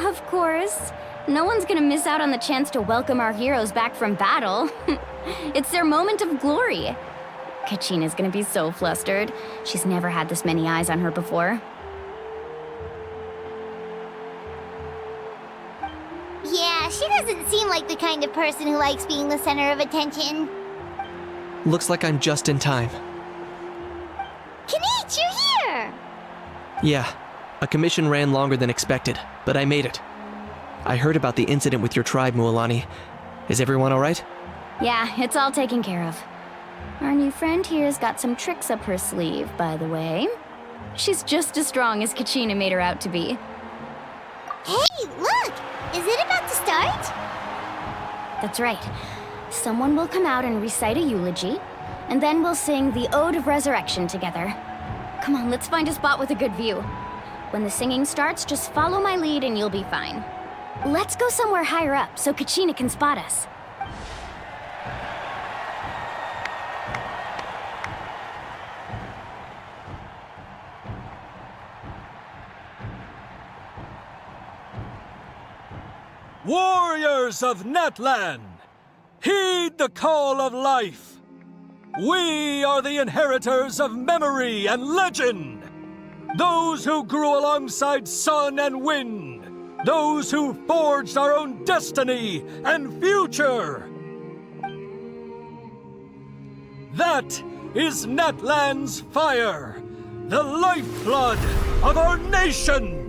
Of course. No one's gonna miss out on the chance to welcome our heroes back from battle. It's their moment of glory. Kachina's gonna be so flustered. She's never had this many eyes on her before. Yeah, she doesn't seem like the kind of person who likes being the center of attention. Looks like I'm just in time. Kanich, you're here! Yeah, a commission ran longer than expected, but I made it. I heard about the incident with your tribe, Mualani. Is everyone alright? Yeah, it's all taken care of. Our new friend here's got some tricks up her sleeve, by the way. She's just as strong as Kachina made her out to be. Hey, look! Is it about to start? That's right. Someone will come out and recite a eulogy, and then we'll sing the Ode of Resurrection together. Come on, let's find a spot with a good view. When the singing starts, just follow my lead and you'll be fine. Let's go somewhere higher up so Kachina can spot us. Warriors of Natlan, heed the call of life. We are the inheritors of memory and legend. Those who grew alongside sun and wind. Those who forged our own destiny and future. That is Natlan's fire, the lifeblood of our nation.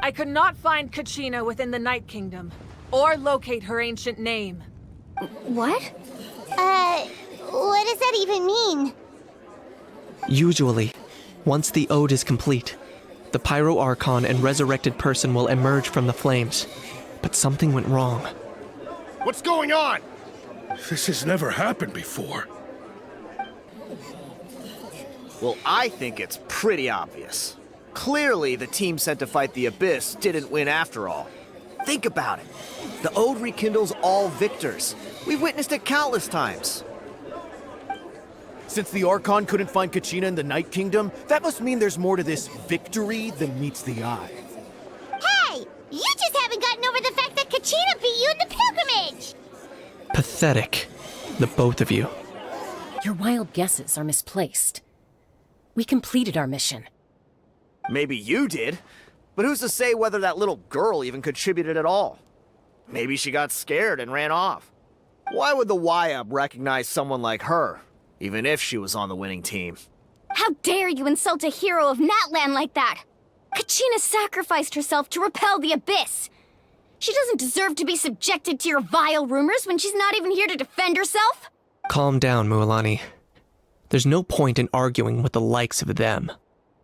I could not find Kachina within the Night Kingdom, or locate her ancient name. What? What does that even mean? Usually, once the ode is complete, the Pyro Archon and resurrected person will emerge from the flames. But something went wrong. What's going on? This has never happened before. Well, I think it's pretty obvious. Clearly, the team sent to fight the Abyss didn't win after all. Think about it. The Ode rekindles all victors. We've witnessed it countless times. Since the Archon couldn't find Kachina in the Night Kingdom, that must mean there's more to this victory than meets the eye. Hey! You just haven't gotten over the fact that Kachina beat you in the pilgrimage! Pathetic, the both of you. Your wild guesses are misplaced. We completed our mission. Maybe you did, but who's to say whether that little girl even contributed at all? Maybe she got scared and ran off. Why would the YUB recognize someone like her, even if she was on the winning team? How dare you insult a hero of Natlan like that? Kachina sacrificed herself to repel the Abyss. She doesn't deserve to be subjected to your vile rumors when she's not even here to defend herself. Calm down, Mualani. There's no point in arguing with the likes of them.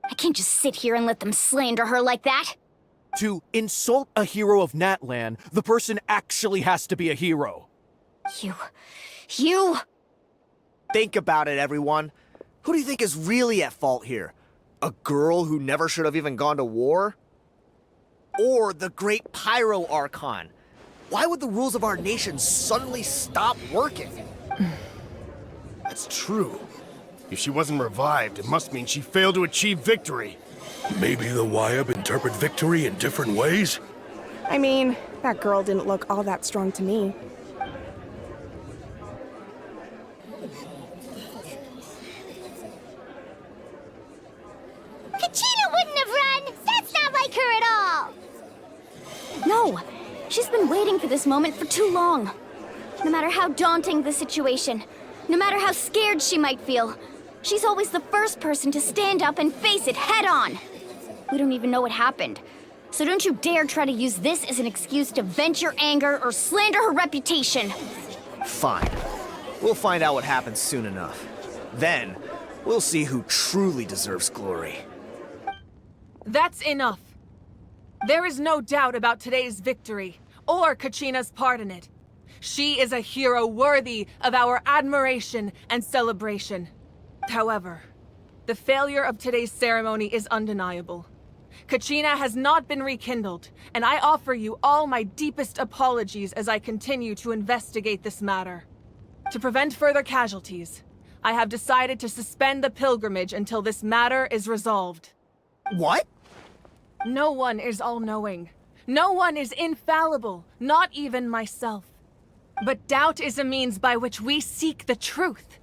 I can't just sit here and let them slander her like that. To insult a hero of Natlan, the person actually has to be a hero. You... Think about it, everyone. Who do you think is really at fault here? A girl who never should have even gone to war? Or the great Pyro Archon? Why would the rules of our nation suddenly stop working? That's true. If she wasn't revived, it must mean she failed to achieve victory. Maybe the Wayab interpret victory in different ways? I mean, that girl didn't look all that strong to me. Kachina wouldn't have run! That's not like her at all! No! She's been waiting for this moment for too long. No matter how daunting the situation, no matter how scared she might feel, she's always the first person to stand up and face it head on. We don't even know what happened, so don't you dare try to use this as an excuse to vent your anger or slander her reputation. Fine. We'll find out what happens soon enough. Then, we'll see who truly deserves glory. That's enough. There is no doubt about today's victory, or Kachina's part in it. She is a hero worthy of our admiration and celebration. However, the failure of today's ceremony is undeniable. Kachina has not been rekindled, and I offer you all my deepest apologies as I continue to investigate this matter. To prevent further casualties, I have decided to suspend the pilgrimage until this matter is resolved. What? No one is all-knowing. No one is infallible, not even myself. But doubt is a means by which we seek the truth,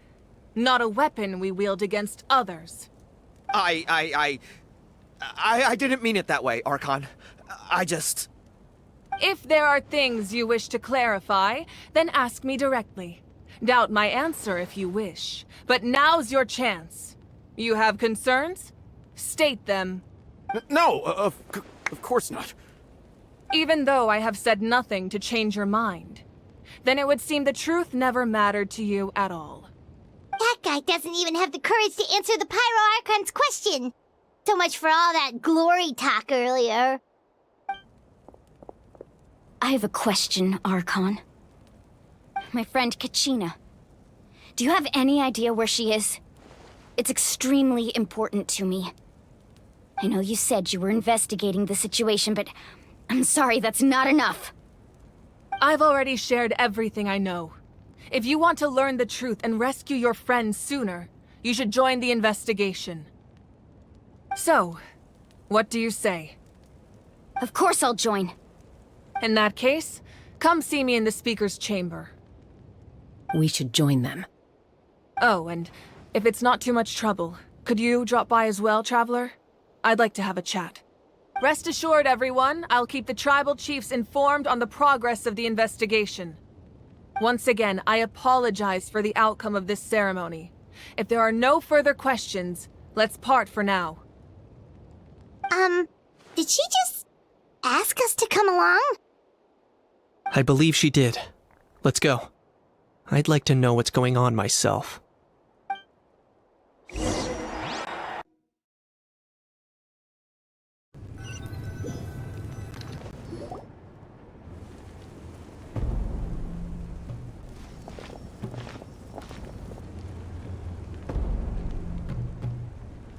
not a weapon we wield against others. I didn't mean it that way, Archon. I just... If there are things you wish to clarify, then ask me directly. Doubt my answer if you wish, but now's your chance. You have concerns? State them. No, of course not. Even though I have said nothing to change your mind, then it would seem the truth never mattered to you at all. That guy doesn't even have the courage to answer the Pyro Archon's question. So much for all that glory talk earlier. I have a question, Archon. My friend Kachina. Do you have any idea where she is? It's extremely important to me. I know you said you were investigating the situation, but I'm sorry, that's not enough. I've already shared everything I know. If you want to learn the truth and rescue your friend sooner, you should join the investigation. So, what do you say? Of course I'll join. In that case, come see me in the speaker's chamber. We should join them. Oh, and if it's not too much trouble, could you drop by as well, Traveler? I'd like to have a chat. Rest assured, everyone, I'll keep the tribal chiefs informed on the progress of the investigation. Once again, I apologize for the outcome of this ceremony. If there are no further questions, let's part for now. Did she just ask us to come along? I believe she did. Let's go. I'd like to know what's going on myself.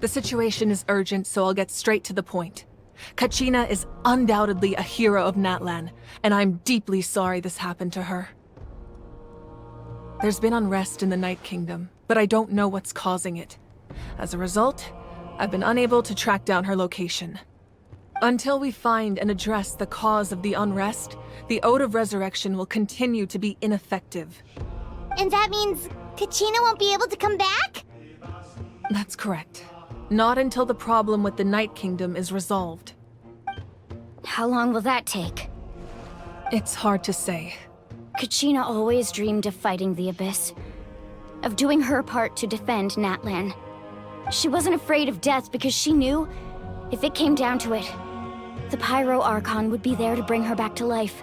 The situation is urgent, so I'll get straight to the point. Kachina is undoubtedly a hero of Natlan, and I'm deeply sorry this happened to her. There's been unrest in the Night Kingdom, but I don't know what's causing it. As a result, I've been unable to track down her location. Until we find and address the cause of the unrest, the Ode of Resurrection will continue to be ineffective. And that means Kachina won't be able to come back? That's correct. Not until the problem with the Night Kingdom is resolved. How long will that take? It's hard to say. Kachina always dreamed of fighting the Abyss, of doing her part to defend Natlan. She wasn't afraid of death because she knew, if it came down to it, the Pyro Archon would be there to bring her back to life.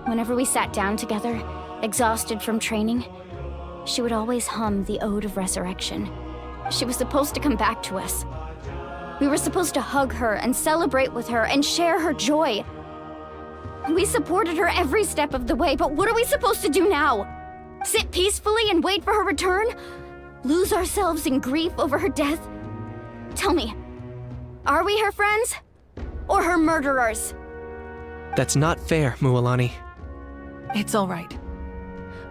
Whenever we sat down together, exhausted from training, she would always hum the Ode of Resurrection. She was supposed to come back to us. We were supposed to hug her and celebrate with her and share her joy. We supported her every step of the way, but what are we supposed to do now? Sit peacefully and wait for her return? Lose ourselves in grief over her death? Tell me, Are we her friends? Or her murderers? That's not fair, Mualani. It's all right.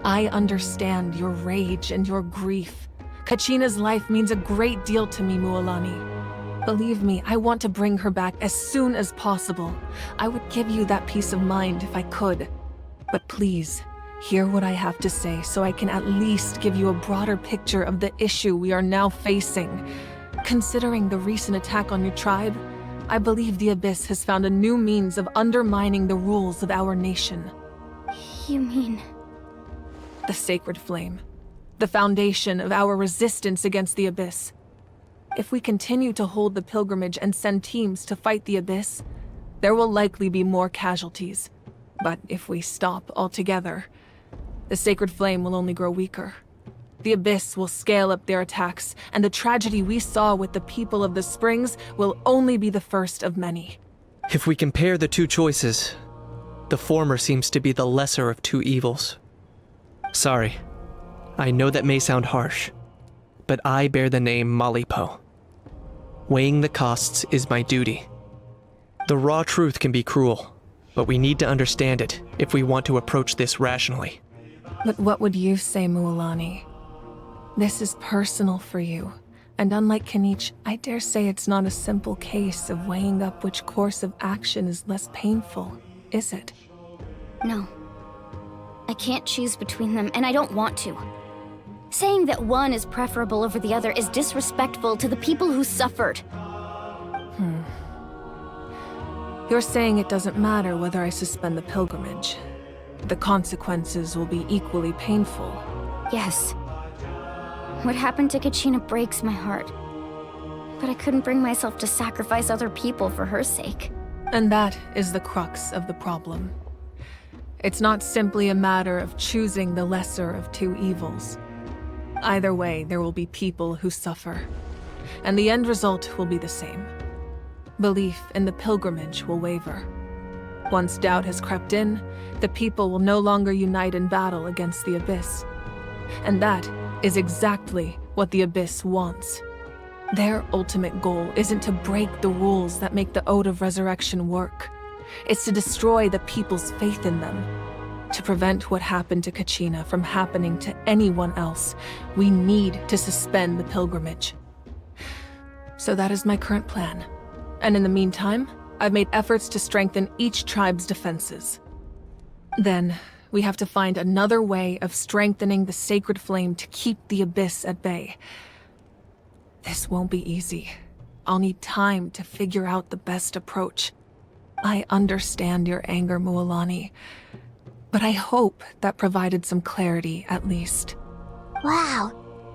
I understand your rage and your grief. Kachina's life means a great deal to me, Mualani. Believe me, I want to bring her back as soon as possible. I would give you that peace of mind if I could. But please, hear what I have to say so I can at least give you a broader picture of the issue we are now facing. Considering the recent attack on your tribe, I believe the Abyss has found a new means of undermining the rules of our nation. You mean... The Sacred Flame. The foundation of our resistance against the Abyss. If we continue to hold the pilgrimage and send teams to fight the Abyss, there will likely be more casualties. But if we stop altogether, the Sacred Flame will only grow weaker. The Abyss will scale up their attacks, and the tragedy we saw with the people of the Springs will only be the first of many. If we compare the two choices, the former seems to be the lesser of two evils. Sorry, I know that may sound harsh, but I bear the name Malipo. Weighing the costs is my duty. The raw truth can be cruel, but we need to understand it if we want to approach this rationally. But what would you say, Mualani? This is personal for you, and unlike Kenichi, I dare say it's not a simple case of weighing up which course of action is less painful, is it? No. I can't choose between them, and I don't want to. Saying that one is preferable over the other is disrespectful to the people who suffered. You're saying it doesn't matter whether I suspend the pilgrimage. The consequences will be equally painful. Yes. What happened to Kachina breaks my heart. But I couldn't bring myself to sacrifice other people for her sake. And that is the crux of the problem. It's not simply a matter of choosing the lesser of two evils. Either way, there will be people who suffer, and the end result will be the same. Belief in the pilgrimage will waver. Once doubt has crept in, the people will no longer unite in battle against the Abyss. And that is exactly what the Abyss wants. Their ultimate goal isn't to break the rules that make the Ode of Resurrection work. It's to destroy the people's faith in them. To prevent what happened to Kachina from happening to anyone else, we need to suspend the pilgrimage. So that is my current plan. And in the meantime, I've made efforts to strengthen each tribe's defenses. Then, we have to find another way of strengthening the Sacred Flame to keep the Abyss at bay. This won't be easy. I'll need time to figure out the best approach. I understand your anger, Mualani, but I hope that provided some clarity, at least. Wow.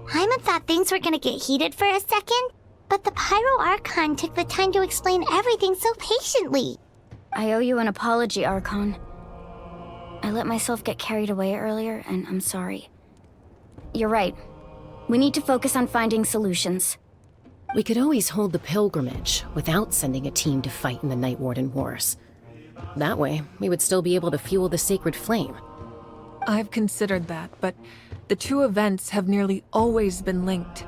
Hyman thought things were gonna get heated for a second, but the Pyro Archon took the time to explain everything so patiently. I owe you an apology, Archon. I let myself get carried away earlier, and I'm sorry. You're right. We need to focus on finding solutions. We could always hold the pilgrimage without sending a team to fight in the Night Warden Wars. That way, we would still be able to fuel the Sacred Flame. I've considered that, but the two events have nearly always been linked.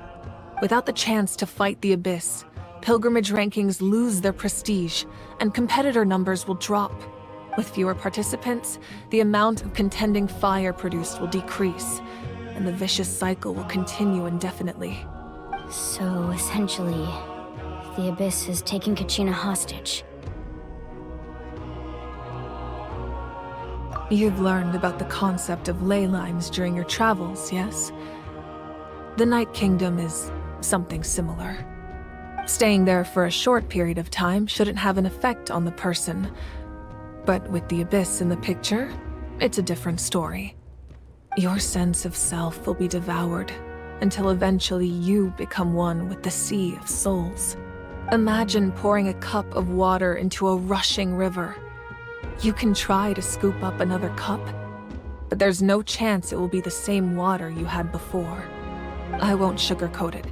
Without the chance to fight the Abyss, pilgrimage rankings lose their prestige, and competitor numbers will drop. With fewer participants, the amount of contending fire produced will decrease, and the vicious cycle will continue indefinitely. So, essentially, the Abyss is taking Kachina hostage. You've learned about the concept of ley lines during your travels, yes? The Night Kingdom is something similar. Staying there for a short period of time shouldn't have an effect on the person. But with the Abyss in the picture, it's a different story. Your sense of self will be devoured, until eventually you become one with the Sea of Souls. Imagine pouring a cup of water into a rushing river. You can try to scoop up another cup, but there's no chance it will be the same water you had before. I won't sugarcoat it.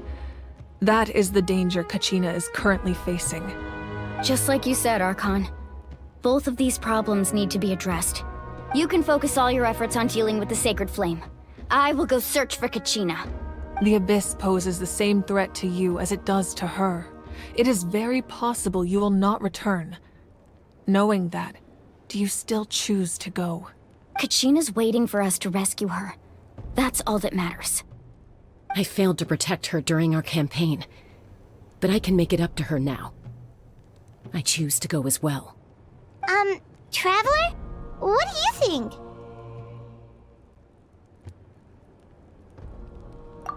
That is the danger Kachina is currently facing. Just like you said, Archon. Both of these problems need to be addressed. You can focus all your efforts on dealing with the Sacred Flame. I will go search for Kachina. The Abyss poses the same threat to you as it does to her, it is very possible you will not return. Knowing that, do you still choose to go? Kachina's waiting for us to rescue her. That's all that matters. I failed to protect her during our campaign, but I can make it up to her now. I choose to go as well. Traveler? What do you think?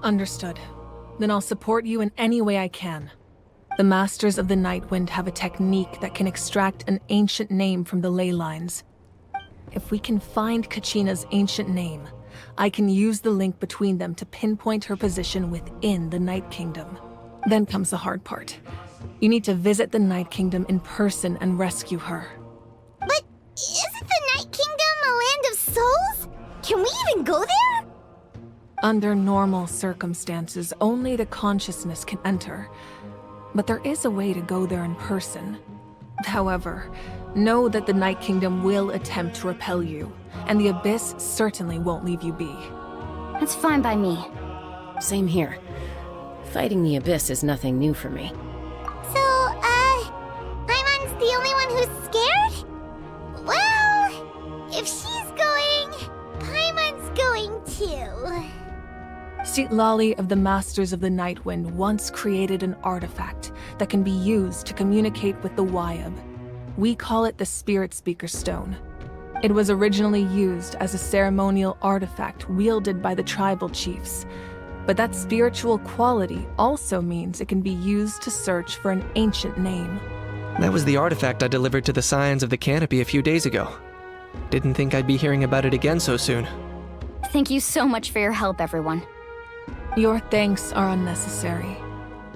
Understood. Then I'll support you in any way I can. The Masters of the Nightwind have a technique that can extract an ancient name from the ley lines. If we can find Kachina's ancient name, I can use the link between them to pinpoint her position within the Night Kingdom. Then comes the hard part. You need to visit the Night Kingdom in person and rescue her. But isn't the Night Kingdom a land of souls? Can we even go there? Under normal circumstances, only the consciousness can enter. But there is a way to go there in person. However, know that the Night Kingdom will attempt to repel you, and the Abyss certainly won't leave you be. That's fine by me. Same here. Fighting the Abyss is nothing new for me. So, Paimon's the only one who's scared? Well, if she's going, Paimon's going too. Citlali of the Masters of the Nightwind once created an artifact that can be used to communicate with the Wayab. We call it the Spirit Speaker Stone. It was originally used as a ceremonial artifact wielded by the tribal chiefs, but that spiritual quality also means it can be used to search for an ancient name. That was the artifact I delivered to the Scions of the Canopy a few days ago. Didn't think I'd be hearing about it again so soon. Thank you so much for your help, everyone. Your thanks are unnecessary.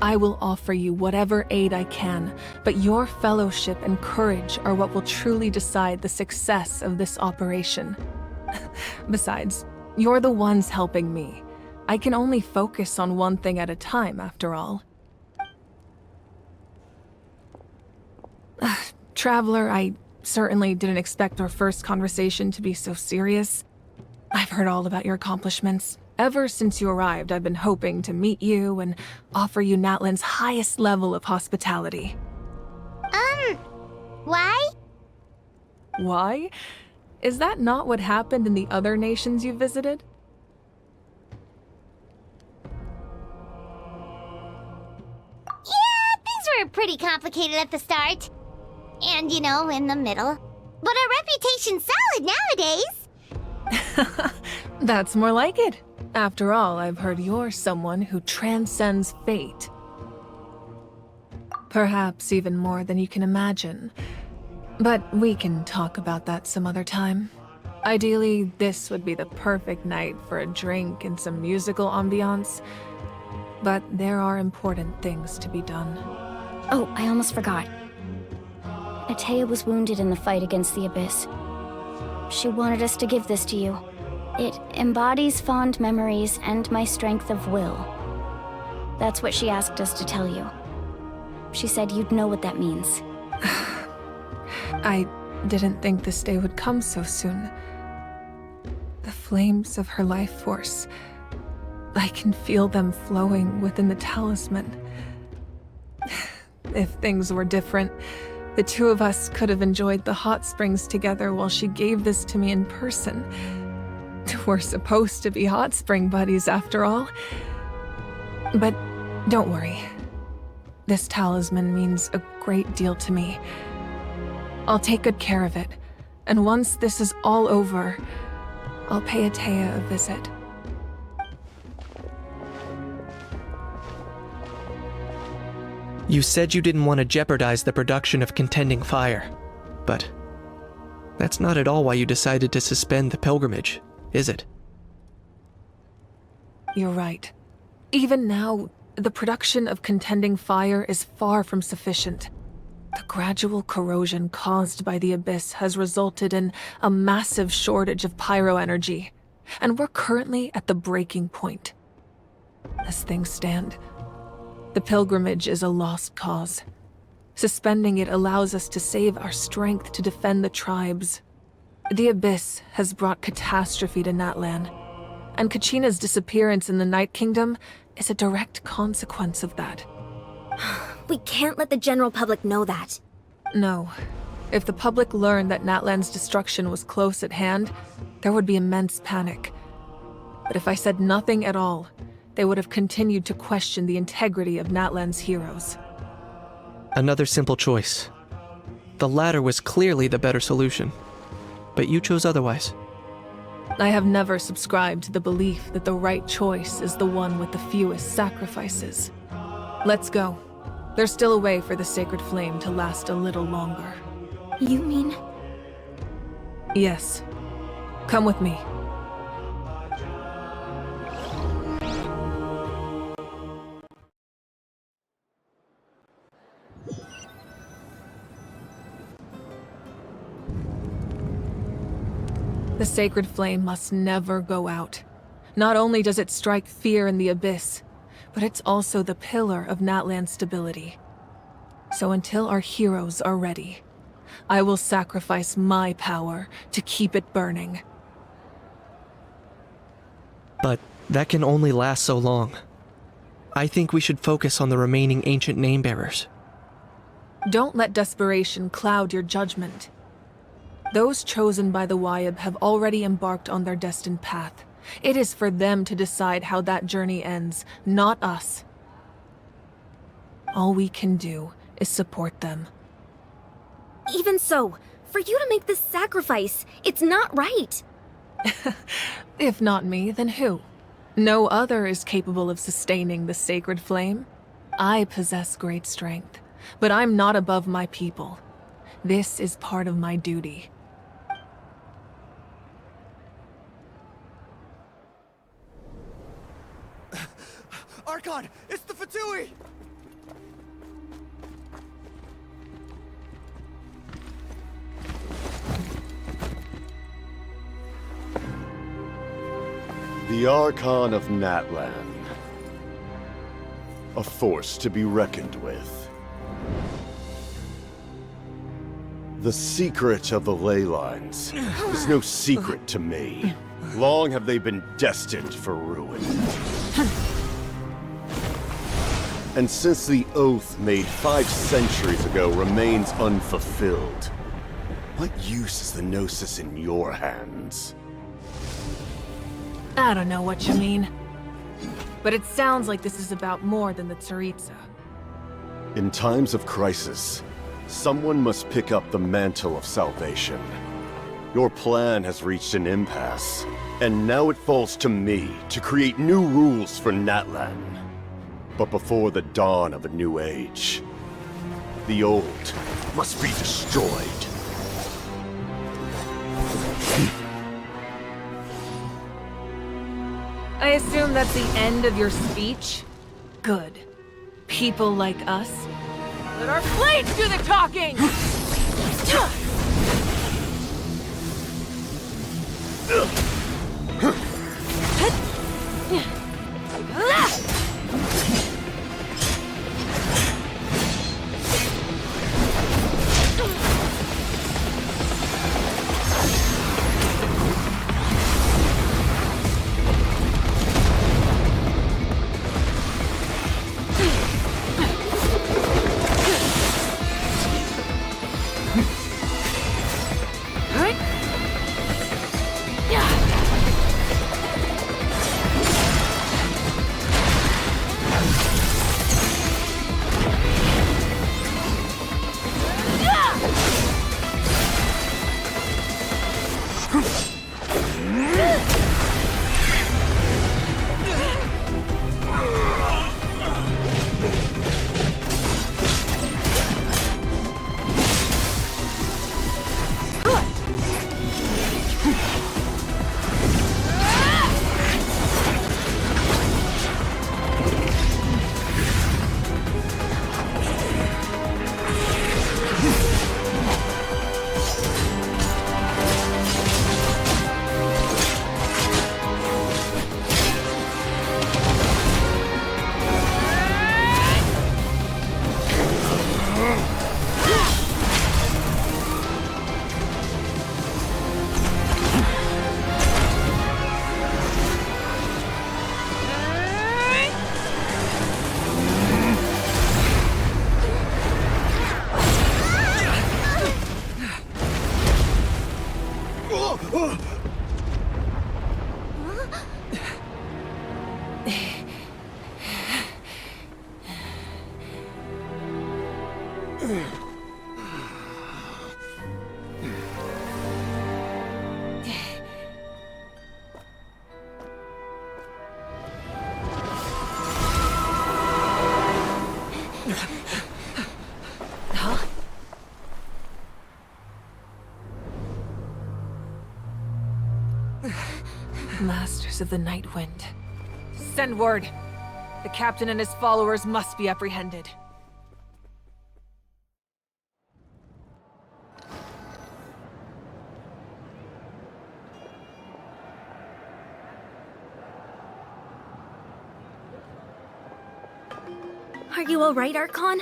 I will offer you whatever aid I can, but your fellowship and courage are what will truly decide the success of this operation. Besides, you're the ones helping me. I can only focus on one thing at a time, after all. Traveler, I certainly didn't expect our first conversation to be so serious. I've heard all about your accomplishments. Ever since you arrived, I've been hoping to meet you and offer you Natlan's highest level of hospitality. Why? Why? Is that not what happened in the other nations you visited? Yeah, things were pretty complicated at the start. And, in the middle. But our reputation's solid nowadays. That's more like it. After all, I've heard you're someone who transcends fate. Perhaps even more than you can imagine. But we can talk about that some other time. Ideally, this would be the perfect night for a drink and some musical ambiance. But there are important things to be done. Oh, I almost forgot. Atea was wounded in the fight against the Abyss. She wanted us to give this to you. It embodies fond memories and my strength of will. That's what she asked us to tell you. She said you'd know what that means. I didn't think this day would come so soon. The flames of her life force. I can feel them flowing within the talisman. If things were different, the two of us could have enjoyed the hot springs together while she gave this to me in person. We're supposed to be hot spring buddies after all. But don't worry. This talisman means a great deal to me. I'll take good care of it, and once this is all over, I'll pay Atea a visit. You said you didn't want to jeopardize the production of Contending Fire, but that's not at all why you decided to suspend the pilgrimage, is it? You're right. Even now, the production of Contending Fire is far from sufficient. The gradual corrosion caused by the Abyss has resulted in a massive shortage of pyro energy, and we're currently at the breaking point. As things stand, the pilgrimage is a lost cause. Suspending it allows us to save our strength to defend the tribes. The Abyss has brought catastrophe to Natlan, and Kachina's disappearance in the Night Kingdom is a direct consequence of that. We can't let the general public know that. No. If the public learned that Natlan's destruction was close at hand, there would be immense panic. But if I said nothing at all, they would have continued to question the integrity of Natlan's heroes. Another simple choice. The latter was clearly the better solution, but you chose otherwise. I have never subscribed to the belief that the right choice is the one with the fewest sacrifices. Let's go. There's still a way for the sacred flame to last a little longer. You mean? Yes. Come with me. The sacred flame must never go out. Not only does it strike fear in the abyss, but it's also the pillar of Natlan's stability. So until our heroes are ready, I will sacrifice my power to keep it burning. But that can only last so long. I think we should focus on the remaining ancient name-bearers. Don't let desperation cloud your judgment. Those chosen by the Waib have already embarked on their destined path. It is for them to decide how that journey ends, not us. All we can do is support them. Even so, for you to make this sacrifice, it's not right. If not me, then who? No other is capable of sustaining the sacred flame. I possess great strength, but I'm not above my people. This is part of my duty. Archon! It's the Fatui! The Archon of Natlan. A force to be reckoned with. The secret of the ley lines is no secret to me. Long have they been destined for ruin. And since the oath made 5 centuries ago remains unfulfilled, what use is the Gnosis in your hands? I don't know what you mean. But it sounds like this is about more than the Tsaritsa. In times of crisis, someone must pick up the mantle of salvation. Your plan has reached an impasse, and now it falls to me to create new rules for Natlan. But before the dawn of a new age, the old must be destroyed. I assume that's the end of your speech? Good. People like us. Let our blades do the talking! Yeah. Masters of the Night Wind. Send word. The captain and his followers must be apprehended. Are you alright, Archon?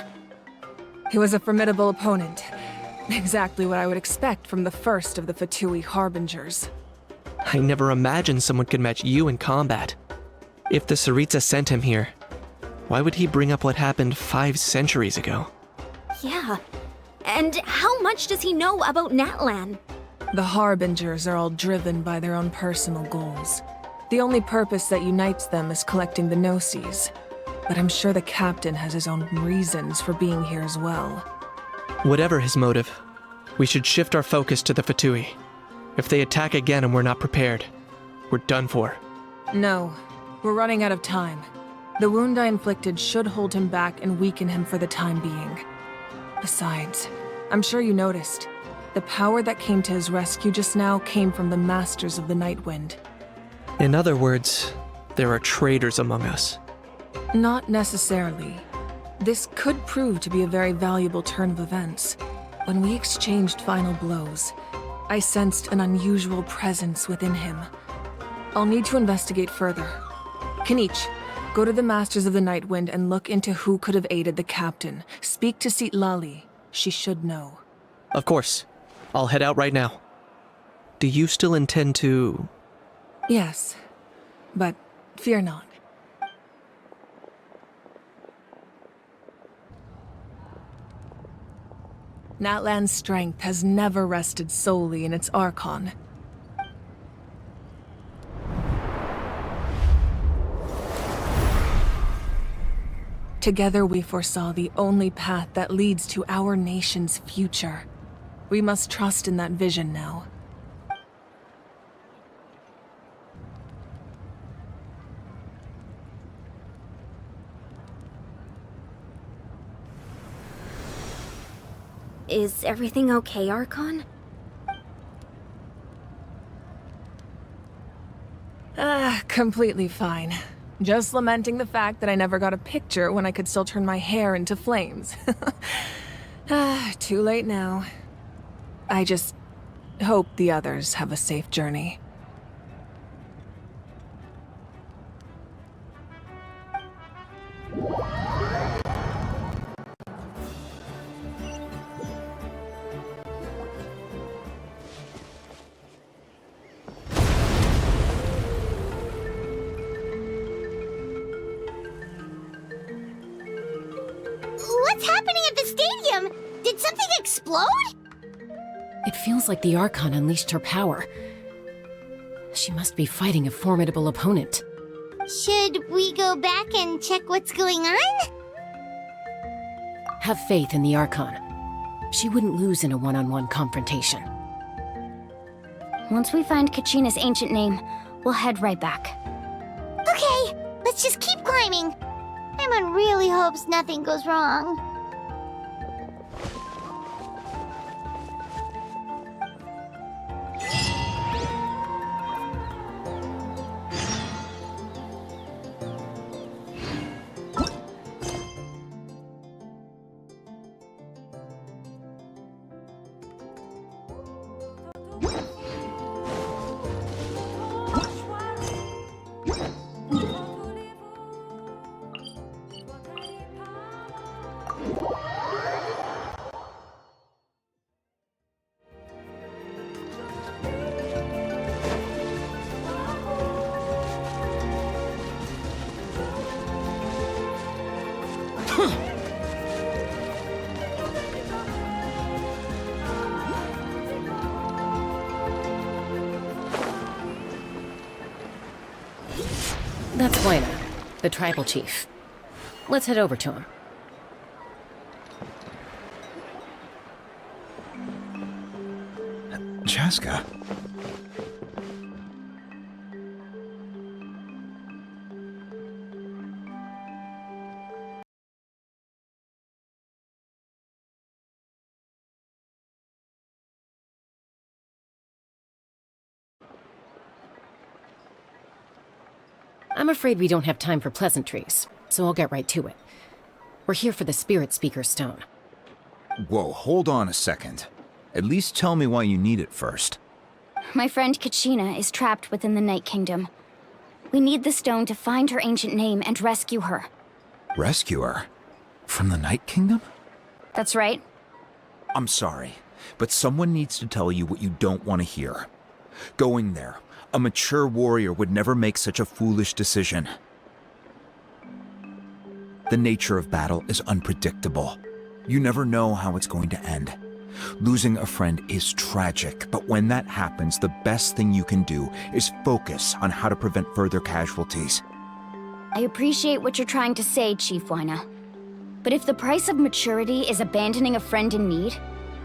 He was a formidable opponent. Exactly what I would expect from the first of the Fatui Harbingers. I never imagined someone could match you in combat. If the Tsaritsa sent him here, why would he bring up what happened 5 centuries ago? Yeah. And how much does he know about Natlan? The Harbingers are all driven by their own personal goals. The only purpose that unites them is collecting the Gnosis. But I'm sure the captain has his own reasons for being here as well. Whatever his motive, we should shift our focus to the Fatui. If they attack again and we're not prepared, we're done for. No, we're running out of time. The wound I inflicted should hold him back and weaken him for the time being. Besides, I'm sure you noticed, the power that came to his rescue just now came from the Masters of the Night Wind. In other words, there are traitors among us. Not necessarily. This could prove to be a very valuable turn of events. When we exchanged final blows, I sensed an unusual presence within him. I'll need to investigate further. Kanich, go to the Masters of the Night Wind and look into who could have aided the captain. Speak to Sitlali. She should know. Of course. I'll head out right now. Do you still intend to... Yes, but fear not. Natlan's strength has never rested solely in its Archon. Together we foresaw the only path that leads to our nation's future. We must trust in that vision now. Is everything okay, Archon? Completely fine. Just lamenting the fact that I never got a picture when I could still turn my hair into flames. Too late now. I just hope the others have a safe journey. What's happening at the stadium? Did something explode? It feels like the Archon unleashed her power. She must be fighting a formidable opponent. Should we go back and check what's going on? Have faith in the Archon. She wouldn't lose in a one-on-one confrontation. Once we find Kachina's ancient name, we'll head right back. Okay, let's just keep climbing. Emon really hopes nothing goes wrong. That's Buena, the tribal chief. Let's head over to him. Chaska. I'm afraid we don't have time for pleasantries, so I'll get right to it. We're here for the Spirit Speaker Stone. Whoa, hold on a second. At least tell me why you need it first. My friend Kachina is trapped within the Night Kingdom. We need the stone to find her ancient name and rescue her. Rescue her? From the Night Kingdom? That's right. I'm sorry, but someone needs to tell you what you don't want to hear. Going there, a mature warrior would never make such a foolish decision. The nature of battle is unpredictable. You never know how it's going to end. Losing a friend is tragic, but when that happens, the best thing you can do is focus on how to prevent further casualties. I appreciate what you're trying to say, Chief Wyna. But if the price of maturity is abandoning a friend in need,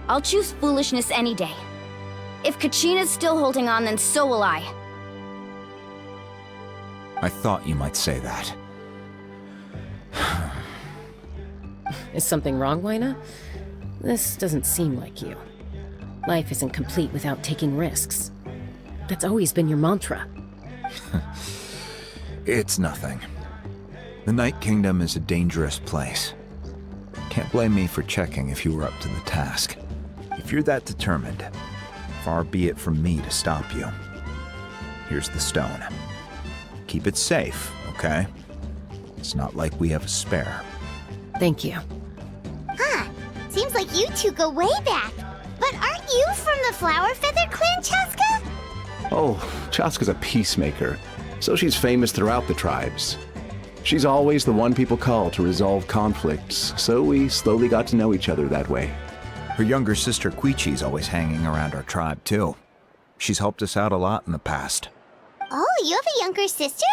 I'll choose foolishness any day. If Kachina's still holding on, then so will I. I thought you might say that. Is something wrong, Wyna? This doesn't seem like you. Life isn't complete without taking risks. That's always been your mantra. It's nothing. The Night Kingdom is a dangerous place. Can't blame me for checking if you were up to the task. If you're that determined, far be it from me to stop you. Here's the stone. Keep it safe, okay? It's not like we have a spare. Thank you. Huh. Seems like you two go way back. But aren't you from the Flower Feather Clan, Chaska? Oh, Chaska's a peacemaker, so she's famous throughout the tribes. She's always the one people call to resolve conflicts, so we slowly got to know each other that way. Her younger sister Quichi's always hanging around our tribe, too. She's helped us out a lot in the past. Oh, you have a younger sister?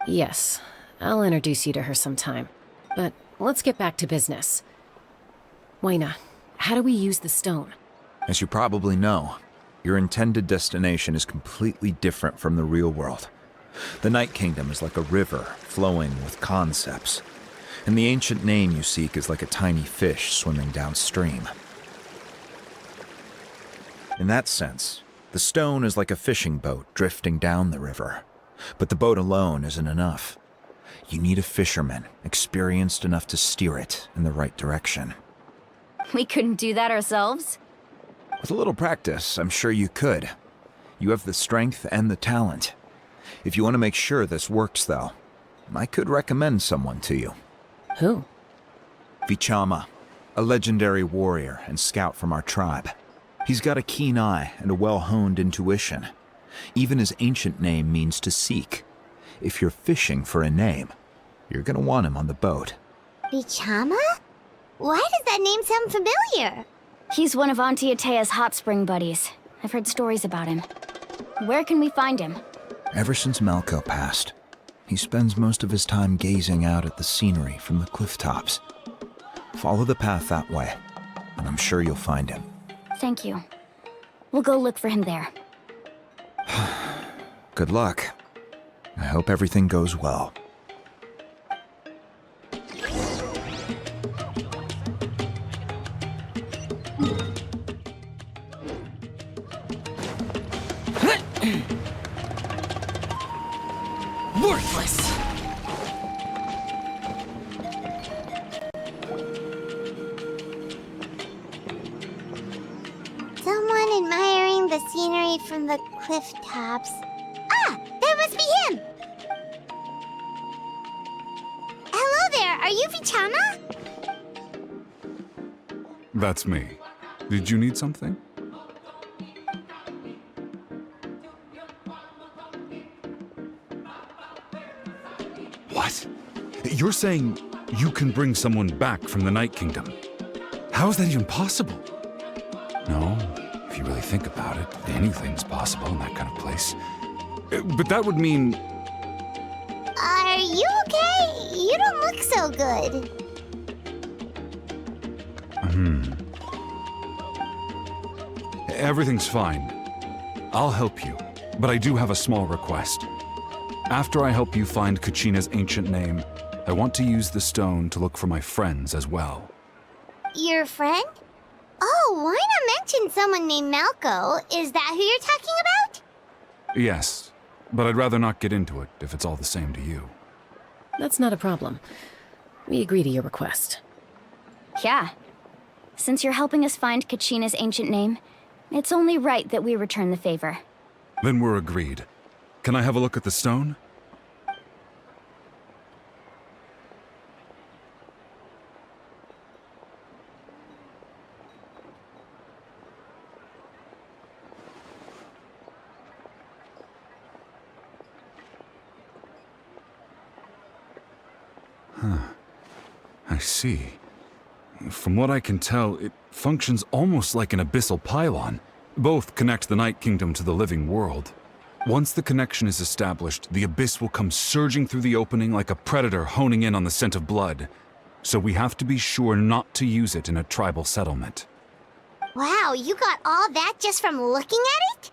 Yes, I'll introduce you to her sometime. But let's get back to business. Wyna, how do we use the stone? As you probably know, your intended destination is completely different from the real world. The Night Kingdom is like a river flowing with concepts, and the ancient name you seek is like a tiny fish swimming downstream. In that sense, the stone is like a fishing boat drifting down the river, but the boat alone isn't enough. You need a fisherman experienced enough to steer it in the right direction. We couldn't do that ourselves? With a little practice, I'm sure you could. You have the strength and the talent. If you want to make sure this works, though, I could recommend someone to you. Who? Vichama, a legendary warrior and scout from our tribe. He's got a keen eye and a well-honed intuition. Even his ancient name means to seek. If you're fishing for a name, you're gonna want him on the boat. Vichama? Why does that name sound familiar? He's one of Auntie Atea's hot spring buddies. I've heard stories about him. Where can we find him? Ever since Malko passed, he spends most of his time gazing out at the scenery from the cliff tops. Follow the path that way, and I'm sure you'll find him. Thank you. We'll go look for him there. Good luck. I hope everything goes well. Worthless! Someone admiring the scenery from the cliff tops. Ah, that must be him! Hello there, are you Vichama? That's me. Did you need something? What? You're saying you can bring someone back from the Night Kingdom? How is that even possible? No, if you really think about it, anything's possible in that kind of place. But that would mean... Are you okay? You don't look so good. Everything's fine. I'll help you, but I do have a small request. After I help you find Kachina's ancient name, I want to use the stone to look for my friends as well. Your friend? Oh, why not mention someone named Malko? Is that who you're talking about? Yes. but I'd rather not get into it if it's all the same to you. That's not a problem. We agree to your request. Yeah. Since you're helping us find Kachina's ancient name, it's only right that we return the favor. Then we're agreed. Can I have a look at the stone? I see. From what I can tell, it functions almost like an abyssal pylon. Both connect the Night Kingdom to the living world. Once the connection is established, the abyss will come surging through the opening like a predator honing in on the scent of blood. So we have to be sure not to use it in a tribal settlement. Wow, you got all that just from looking at it?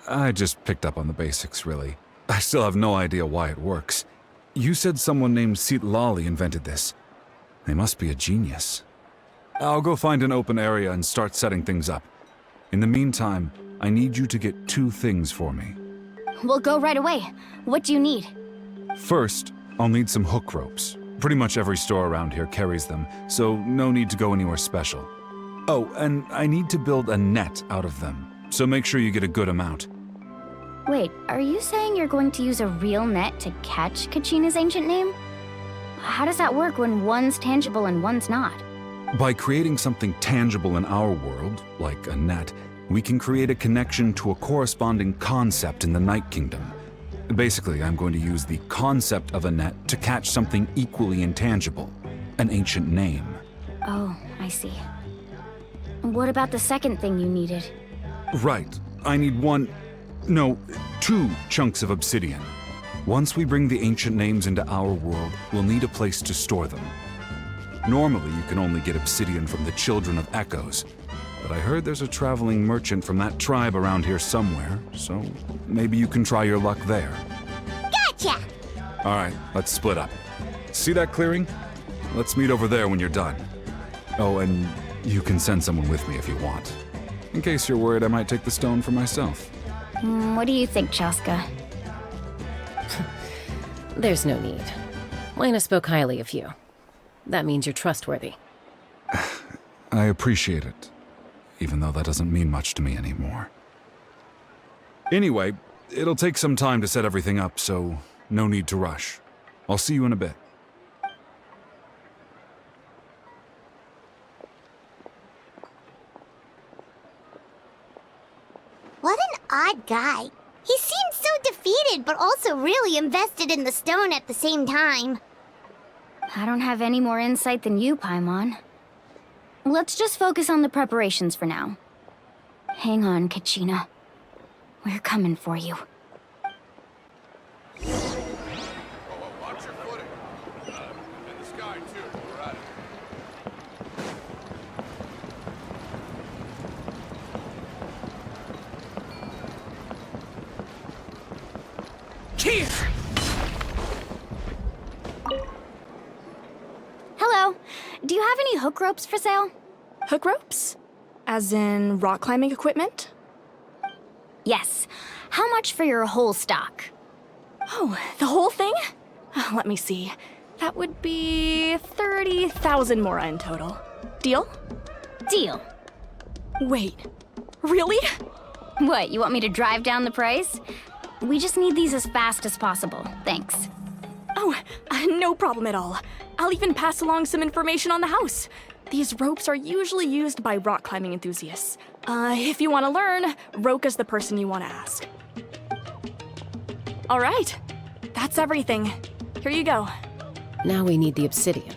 I just picked up on the basics, really. I still have no idea why it works. You said someone named Sitlali invented this. They must be a genius. I'll go find an open area and start setting things up. In the meantime, I need you to get 2 things for me. We'll go right away. What do you need? First, I'll need some hook ropes. Pretty much every store around here carries them, so no need to go anywhere special. Oh, and I need to build a net out of them, so make sure you get a good amount. Wait, are you saying you're going to use a real net to catch Kachina's ancient name? How does that work when one's tangible and one's not? By creating something tangible in our world, like a net, we can create a connection to a corresponding concept in the Night Kingdom. Basically, I'm going to use the concept of a net to catch something equally intangible, an ancient name. Oh, I see. What about the second thing you needed? Right. I need 2 chunks of obsidian. Once we bring the ancient names into our world, we'll need a place to store them. Normally, you can only get obsidian from the Children of Echoes, but I heard there's a traveling merchant from that tribe around here somewhere, so maybe you can try your luck there. Gotcha! Alright, let's split up. See that clearing? Let's meet over there when you're done. Oh, and you can send someone with me if you want. In case you're worried I might take the stone for myself. What do you think, Chaska? There's no need. Lena spoke highly of you. That means you're trustworthy. I appreciate it, even though that doesn't mean much to me anymore. Anyway, it'll take some time to set everything up, so no need to rush. I'll see you in a bit. What an odd guy. He seemed so defeated, but also really invested in the stone at the same time. I don't have any more insight than you, Paimon. Let's just focus on the preparations for now. Hang on, Kachina. We're coming for you. Watch your footing. In the sky, too. We're at it. Hello. Do you have any hook ropes for sale? Hook ropes? As in rock climbing equipment? Yes. How much for your whole stock? Oh, the whole thing? Let me see. That would be 30,000 mora in total. Deal? Deal. Wait, really? What, you want me to drive down the price? We just need these as fast as possible. Thanks. Oh, no problem at all. I'll even pass along some information on the house. These ropes are usually used by rock climbing enthusiasts. If you want to learn, Roka's the person you want to ask. All right, that's everything. Here you go. Now we need the obsidian.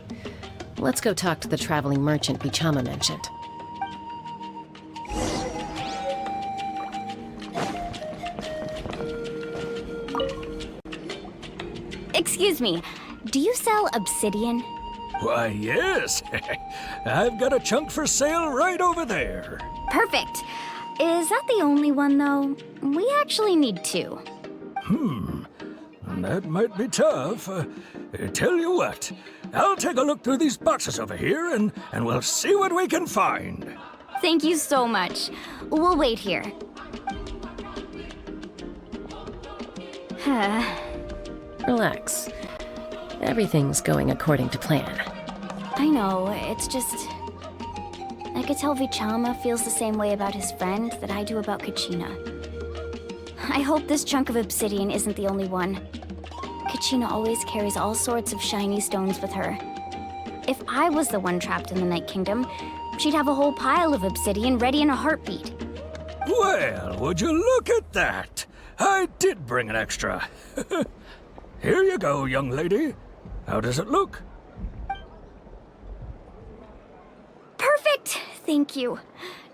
Let's go talk to the traveling merchant Bichama mentioned. Excuse me, do you sell obsidian? Why, yes. I've got a chunk for sale right over there. Perfect. Is that the only one, though? We actually need 2. That might be tough. Tell you what, I'll take a look through these boxes over here and we'll see what we can find. Thank you so much. We'll wait here. Relax. Everything's going according to plan. I know, it's just... I could tell Vichama feels the same way about his friend that I do about Kachina. I hope this chunk of obsidian isn't the only one. Kachina always carries all sorts of shiny stones with her. If I was the one trapped in the Night Kingdom, she'd have a whole pile of obsidian ready in a heartbeat. Well, would you look at that? I did bring an extra. Here you go, young lady. How does it look? Perfect! Thank you.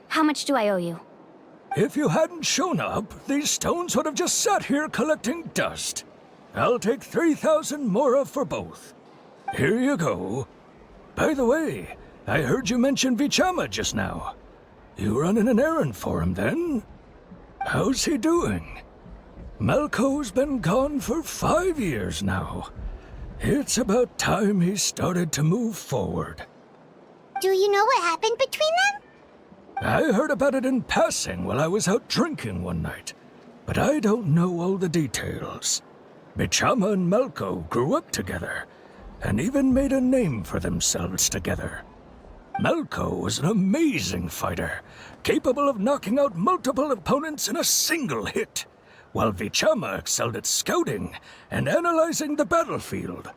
How much do I owe you? If you hadn't shown up, these stones would have just sat here collecting dust. I'll take 3,000 mora for both. Here you go. By the way, I heard you mention Vichama just now. You running an errand for him, then? How's he doing? Malco's been gone for 5 years now. It's about time he started to move forward. Do you know what happened between them? I heard about it in passing while I was out drinking one night, but I don't know all the details. Vichama and Malco grew up together, and even made a name for themselves together. Malco was an amazing fighter, capable of knocking out multiple opponents in a single hit, while Vichama excelled at scouting and analyzing the battlefield.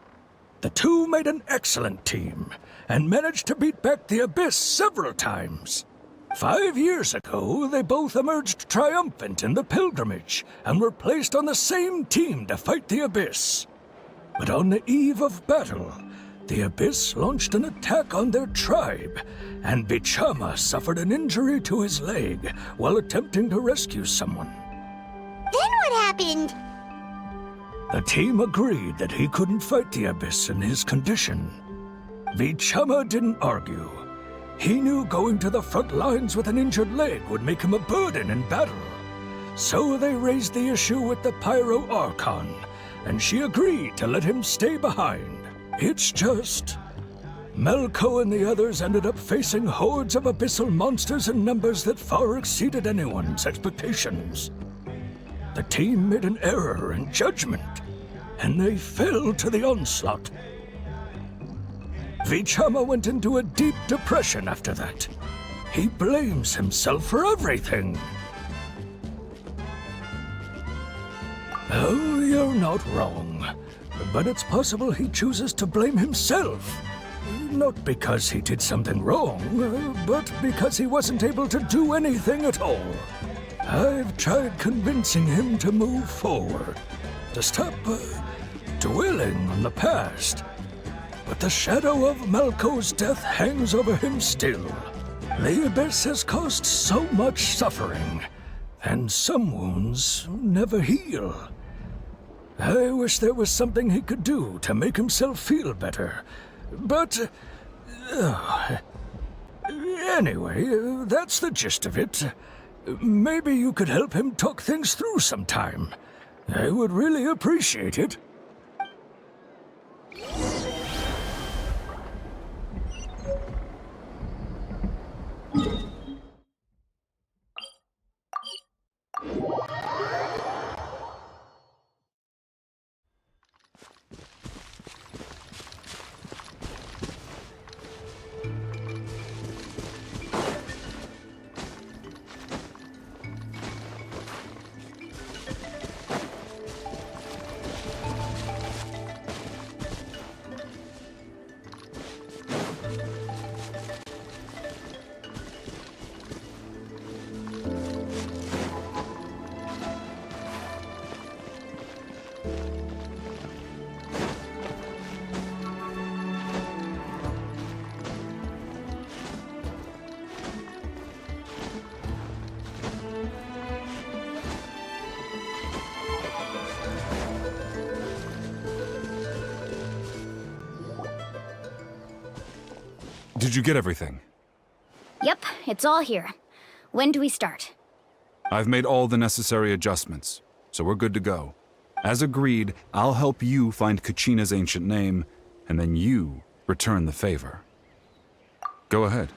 The two made an excellent team, and managed to beat back the Abyss several times. 5 years ago, they both emerged triumphant in the pilgrimage, and were placed on the same team to fight the Abyss. But on the eve of battle, the Abyss launched an attack on their tribe, and Vichama suffered an injury to his leg while attempting to rescue someone. Then what happened? The team agreed that he couldn't fight the Abyss in his condition. Vichama didn't argue. He knew going to the front lines with an injured leg would make him a burden in battle. So they raised the issue with the Pyro Archon, and she agreed to let him stay behind. It's just... Malco and the others ended up facing hordes of abyssal monsters in numbers that far exceeded anyone's expectations. The team made an error in judgment, and they fell to the onslaught. Vichama went into a deep depression after that. He blames himself for everything. Oh, you're not wrong. But it's possible he chooses to blame himself. Not because he did something wrong, but because he wasn't able to do anything at all. I've tried convincing him to move forward, to stop dwelling on the past. But the shadow of Malco's death hangs over him still. The Abyss has caused so much suffering, and some wounds never heal. I wish there was something he could do to make himself feel better, but... anyway, that's the gist of it. Maybe you could help him talk things through sometime. I would really appreciate it. Did you get everything? Yep, it's all here. When do we start? I've made all the necessary adjustments, so we're good to go. As agreed, I'll help you find Kachina's ancient name, and then you return the favor. Go ahead.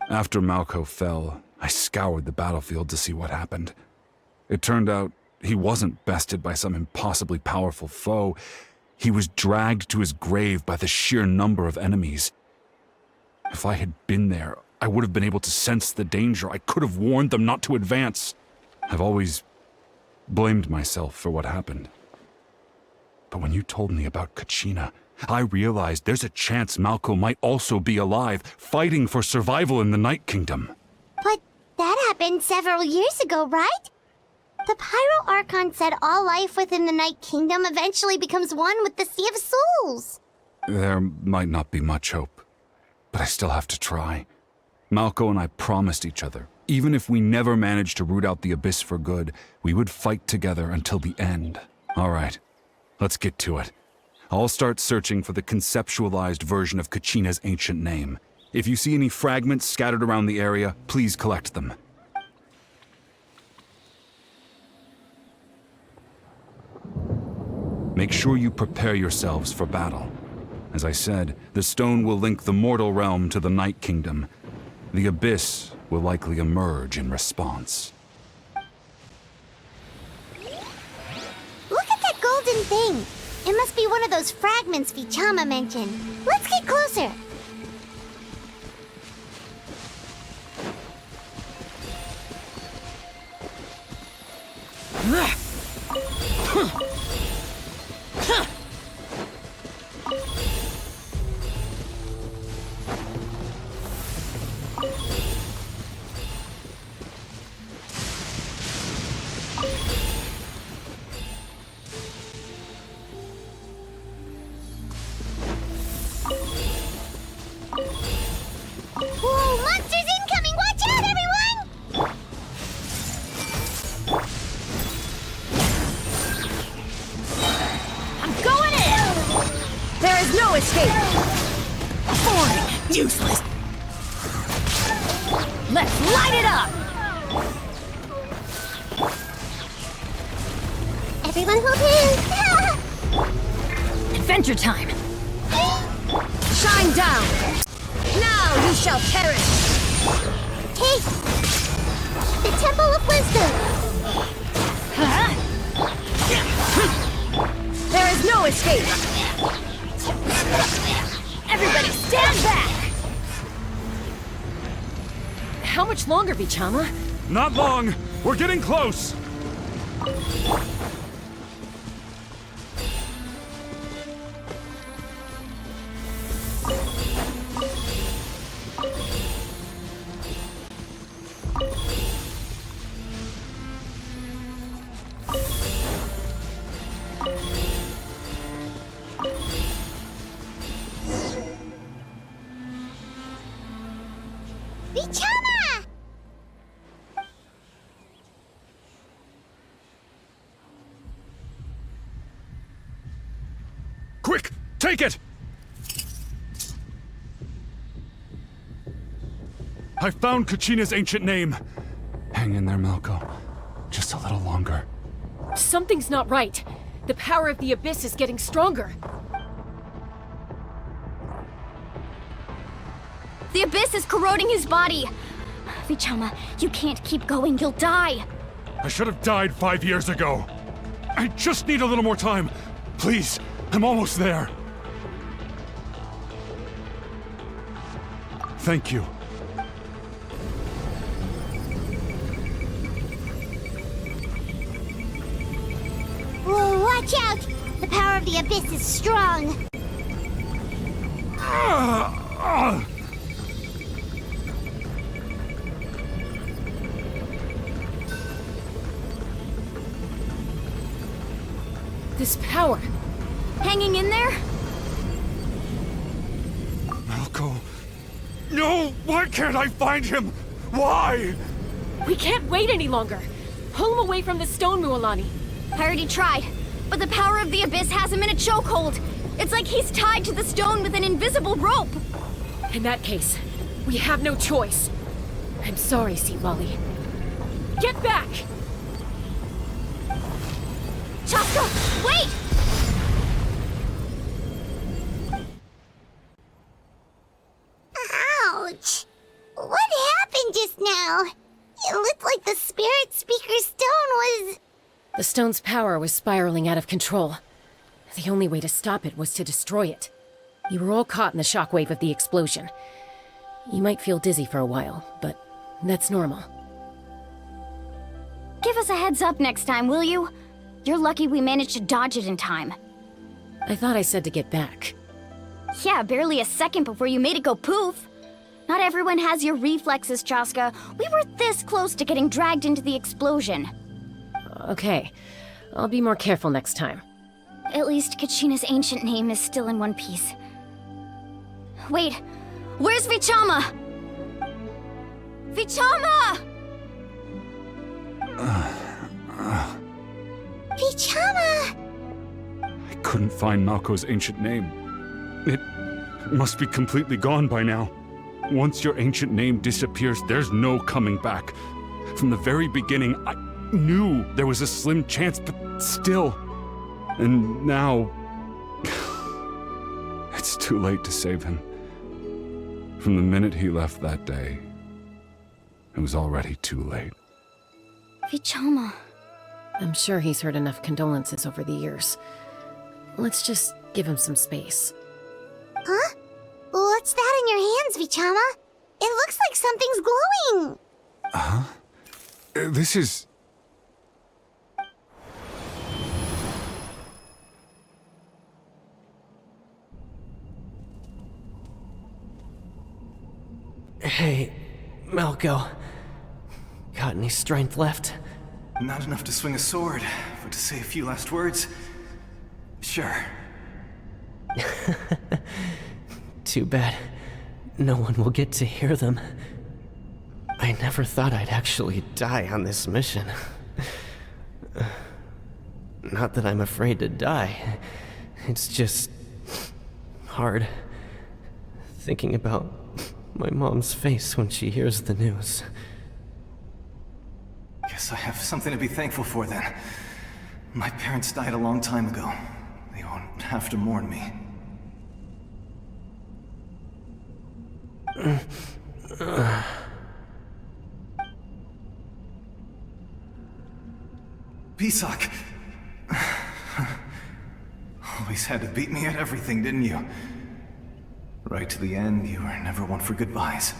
After Malko fell, I scoured the battlefield to see what happened. It turned out he wasn't bested by some impossibly powerful foe. He was dragged to his grave by the sheer number of enemies. If I had been there, I would have been able to sense the danger. I could have warned them not to advance. I've always blamed myself for what happened. But when you told me about Kachina, I realized there's a chance Malko might also be alive, fighting for survival in the Night Kingdom. But that happened several years ago, right? The Pyro Archon said all life within the Night Kingdom eventually becomes one with the Sea of Souls. There might not be much hope, but I still have to try. Malko and I promised each other, even if we never managed to root out the Abyss for good, we would fight together until the end. All right, let's get to it. I'll start searching for the conceptualized version of Kachina's ancient name. If you see any fragments scattered around the area, please collect them. Make sure you prepare yourselves for battle. As I said, the stone will link the mortal realm to the Night Kingdom. The Abyss will likely emerge in response. Look at that golden thing! It must be one of those fragments Vichama mentioned. Let's get closer! Whoa, monsters incoming! Watch out, everyone! I'm going in! There is no escape! Boring! Useless! Let's light it up! Everyone hold hands! Adventure time! Shine down! Now you shall perish! Hey! The Temple of Wisdom! There is no escape! Everybody stand back! How much longer, Vichama? Not long! We're getting close! Vichama! Quick! Take it! I found Kachina's ancient name. Hang in there, Malko. Just a little longer. Something's not right. The power of the Abyss is getting stronger. The Abyss is corroding his body. Vichama, you can't keep going. You'll die. I should have died 5 years ago. I just need a little more time. Please, I'm almost there. Thank you. Whoa, watch out! The power of the Abyss is strong! This power. Hanging in there? Malko. No! Why can't I find him? Why? We can't wait any longer. Pull him away from the stone, Mualani. I already tried, but the power of the Abyss has him in a chokehold. It's like he's tied to the stone with an invisible rope. In that case, we have no choice. I'm sorry, Seawally. Get back! Chaska, wait! Ouch! What now. It looked like the Spirit Speaker Stone was... The stone's power was spiraling out of control. The only way to stop it was to destroy it. You were all caught in the shockwave of the explosion. You might feel dizzy for a while, but that's normal. Give us a heads up next time, will you? You're lucky we managed to dodge it in time. I thought I said to get back. Yeah, barely a second before you made it go poof. Not everyone has your reflexes, Chaska. We were this close to getting dragged into the explosion. Okay, I'll be more careful next time. At least Kachina's ancient name is still in one piece. Wait, where's Vichama? Vichama! Vichama! I couldn't find Malko's ancient name. It must be completely gone by now. Once your ancient name disappears, there's no coming back. From the very beginning, I knew there was a slim chance, but still. And now... it's too late to save him. From the minute he left that day, it was already too late. Vichama. I'm sure he's heard enough condolences over the years. Let's just give him some space. Huh? What's that in your hands, Vichama? It looks like something's glowing! Huh? This is... Hey, Malko. Got any strength left? Not enough to swing a sword, but to say a few last words? Sure. Too bad. No one will get to hear them. I never thought I'd actually die on this mission. Not that I'm afraid to die. It's just... hard. Thinking about my mom's face when she hears the news. Guess I have something to be thankful for then. My parents died a long time ago. They won't have to mourn me. Pisak! Always had to beat me at everything, didn't you? Right to the end, you were never one for goodbyes.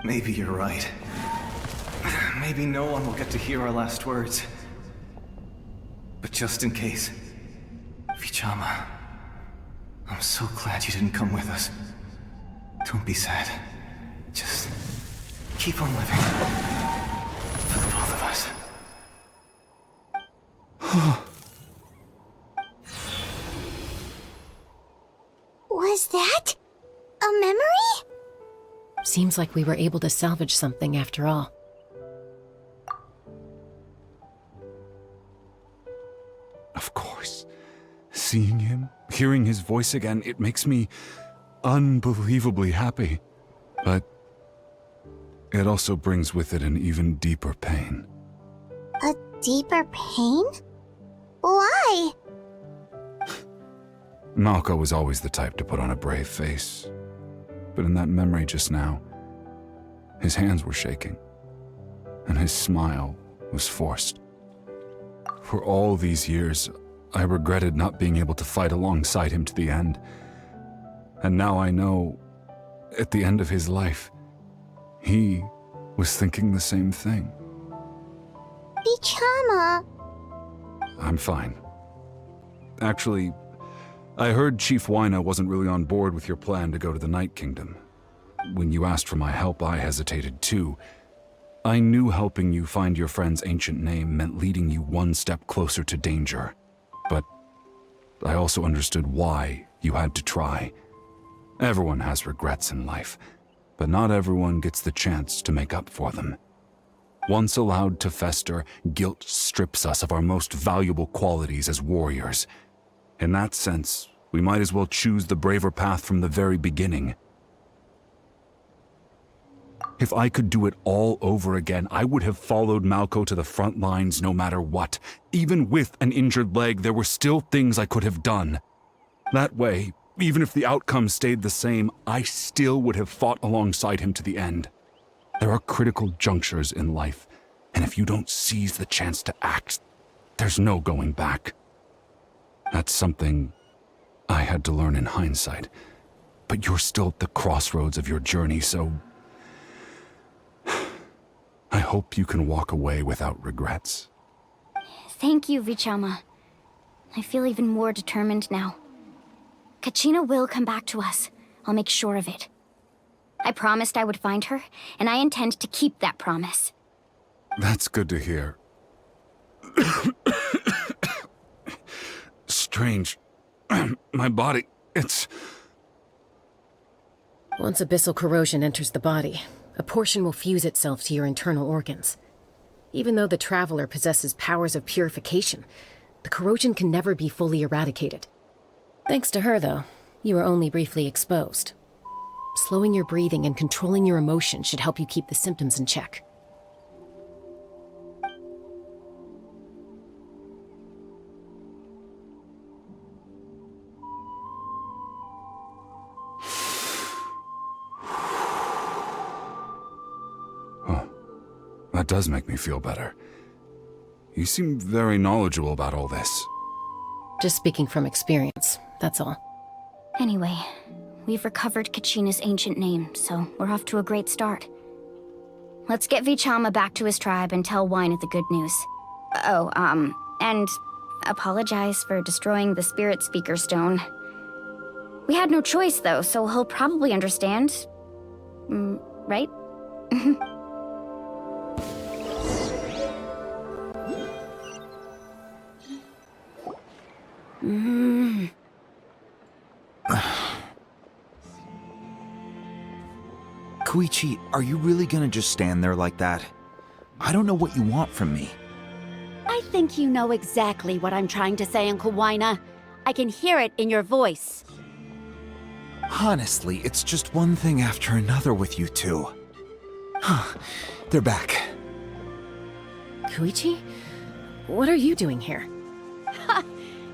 Maybe you're right. Maybe no one will get to hear our last words. But just in case, Vichama, I'm so glad you didn't come with us. Don't be sad. Just keep on living. For the both of us. Was that a memory? Seems like we were able to salvage something after all. Of course. Seeing him, hearing his voice again, it makes me unbelievably happy. But it also brings with it an even deeper pain. A deeper pain? Why? Malko was always the type to put on a brave face. But in that memory just now, his hands were shaking, and his smile was forced. For all these years, I regretted not being able to fight alongside him to the end. And now I know, at the end of his life, he was thinking the same thing. Vichama. I'm fine. Actually, I heard Chief Wyna wasn't really on board with your plan to go to the Night Kingdom. When you asked for my help, I hesitated too. I knew helping you find your friend's ancient name meant leading you one step closer to danger. But I also understood why you had to try. Everyone has regrets in life, but not everyone gets the chance to make up for them. Once allowed to fester, guilt strips us of our most valuable qualities as warriors. In that sense, we might as well choose the braver path from the very beginning. If I could do it all over again, I would have followed Malko to the front lines no matter what. Even with an injured leg, there were still things I could have done. That way, even if the outcome stayed the same, I still would have fought alongside him to the end. There are critical junctures in life, and if you don't seize the chance to act, there's no going back. That's something I had to learn in hindsight, but you're still at the crossroads of your journey, so I hope you can walk away without regrets. Thank you, Vichama. I feel even more determined now. Kachina will come back to us. I'll make sure of it. I promised I would find her, and I intend to keep that promise. That's good to hear. Strange. My body, it's... Once abyssal corrosion enters the body, a portion will fuse itself to your internal organs. Even though the Traveler possesses powers of purification, the corrosion can never be fully eradicated. Thanks to her, though, you are only briefly exposed. Slowing your breathing and controlling your emotions should help you keep the symptoms in check. That does make me feel better. You seem very knowledgeable about all this. Just speaking from experience, that's all. Anyway, we've recovered Kachina's ancient name, so we're off to a great start. Let's get Vichama back to his tribe and tell Wyneth the good news. And apologize for destroying the Spirit Speaker Stone. We had no choice, though, so he'll probably understand. Right? Koichi, are you really gonna just stand there like that? I don't know what you want from me. I think you know exactly what I'm trying to say, Uncle Wyna. I can hear it in your voice. Honestly, it's just one thing after another with you two. They're back. Koichi? What are you doing here?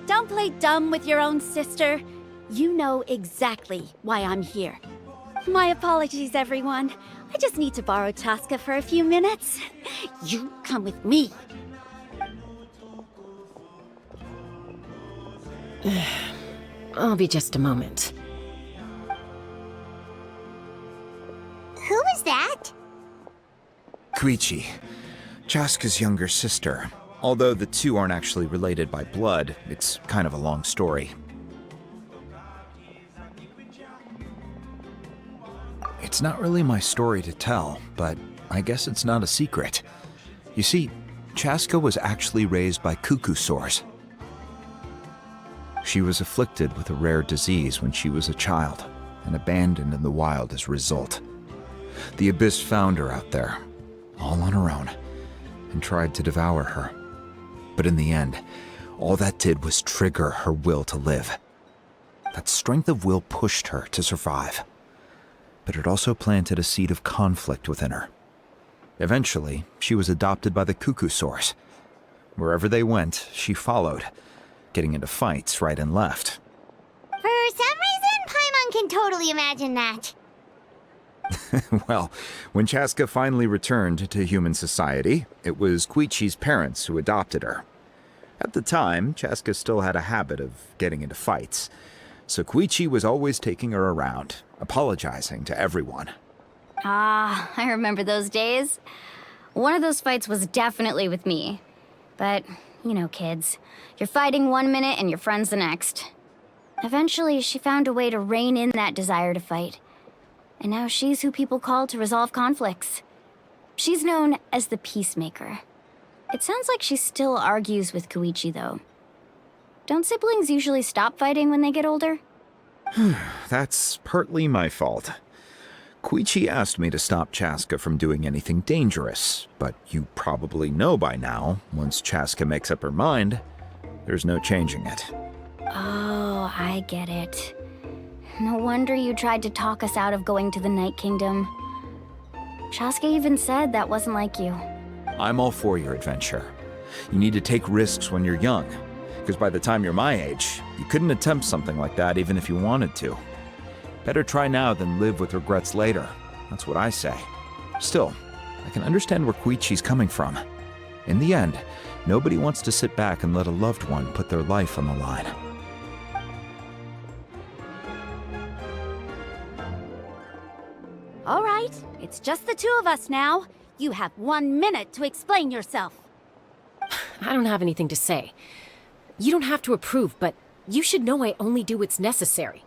Don't play dumb with your own sister. You know exactly why I'm here. My apologies, everyone. I just need to borrow Chaska for a few minutes. You come with me. I'll be just a moment. Who is that? Koichi, Chaska's younger sister. Although the two aren't actually related by blood, it's kind of a long story. It's not really my story to tell, but I guess it's not a secret. You see, Chaska was actually raised by cuckoo sores. She was afflicted with a rare disease when she was a child, and abandoned in the wild as a result. The Abyss found her out there, all on her own, and tried to devour her. But in the end, all that did was trigger her will to live. That strength of will pushed her to survive. But it also planted a seed of conflict within her. Eventually, she was adopted by the cuckoo sores. Wherever they went, she followed, getting into fights right and left. For some reason, Paimon can totally imagine that. Well, when Chaska finally returned to human society, it was Koichi's parents who adopted her. At the time, Chaska still had a habit of getting into fights, so Koichi was always taking her around, apologizing to everyone. Ah, I remember those days. One of those fights was definitely with me. But, you know, kids. You're fighting one minute and your friend's the next. Eventually, she found a way to rein in that desire to fight. And now she's who people call to resolve conflicts. She's known as the Peacemaker. It sounds like she still argues with Koichi, though. Don't siblings usually stop fighting when they get older? That's partly my fault. Koichi asked me to stop Chaska from doing anything dangerous, but you probably know by now, once Chaska makes up her mind, there's no changing it. Oh, I get it. No wonder you tried to talk us out of going to the Night Kingdom. Chaska even said that wasn't like you. I'm all for your adventure. You need to take risks when you're young, because by the time you're my age, you couldn't attempt something like that even if you wanted to. Better try now than live with regrets later. That's what I say. Still, I can understand where Koichi's coming from. In the end, nobody wants to sit back and let a loved one put their life on the line. All right, it's just the two of us now. You have 1 minute to explain yourself. I don't have anything to say. You don't have to approve, but you should know I only do what's necessary.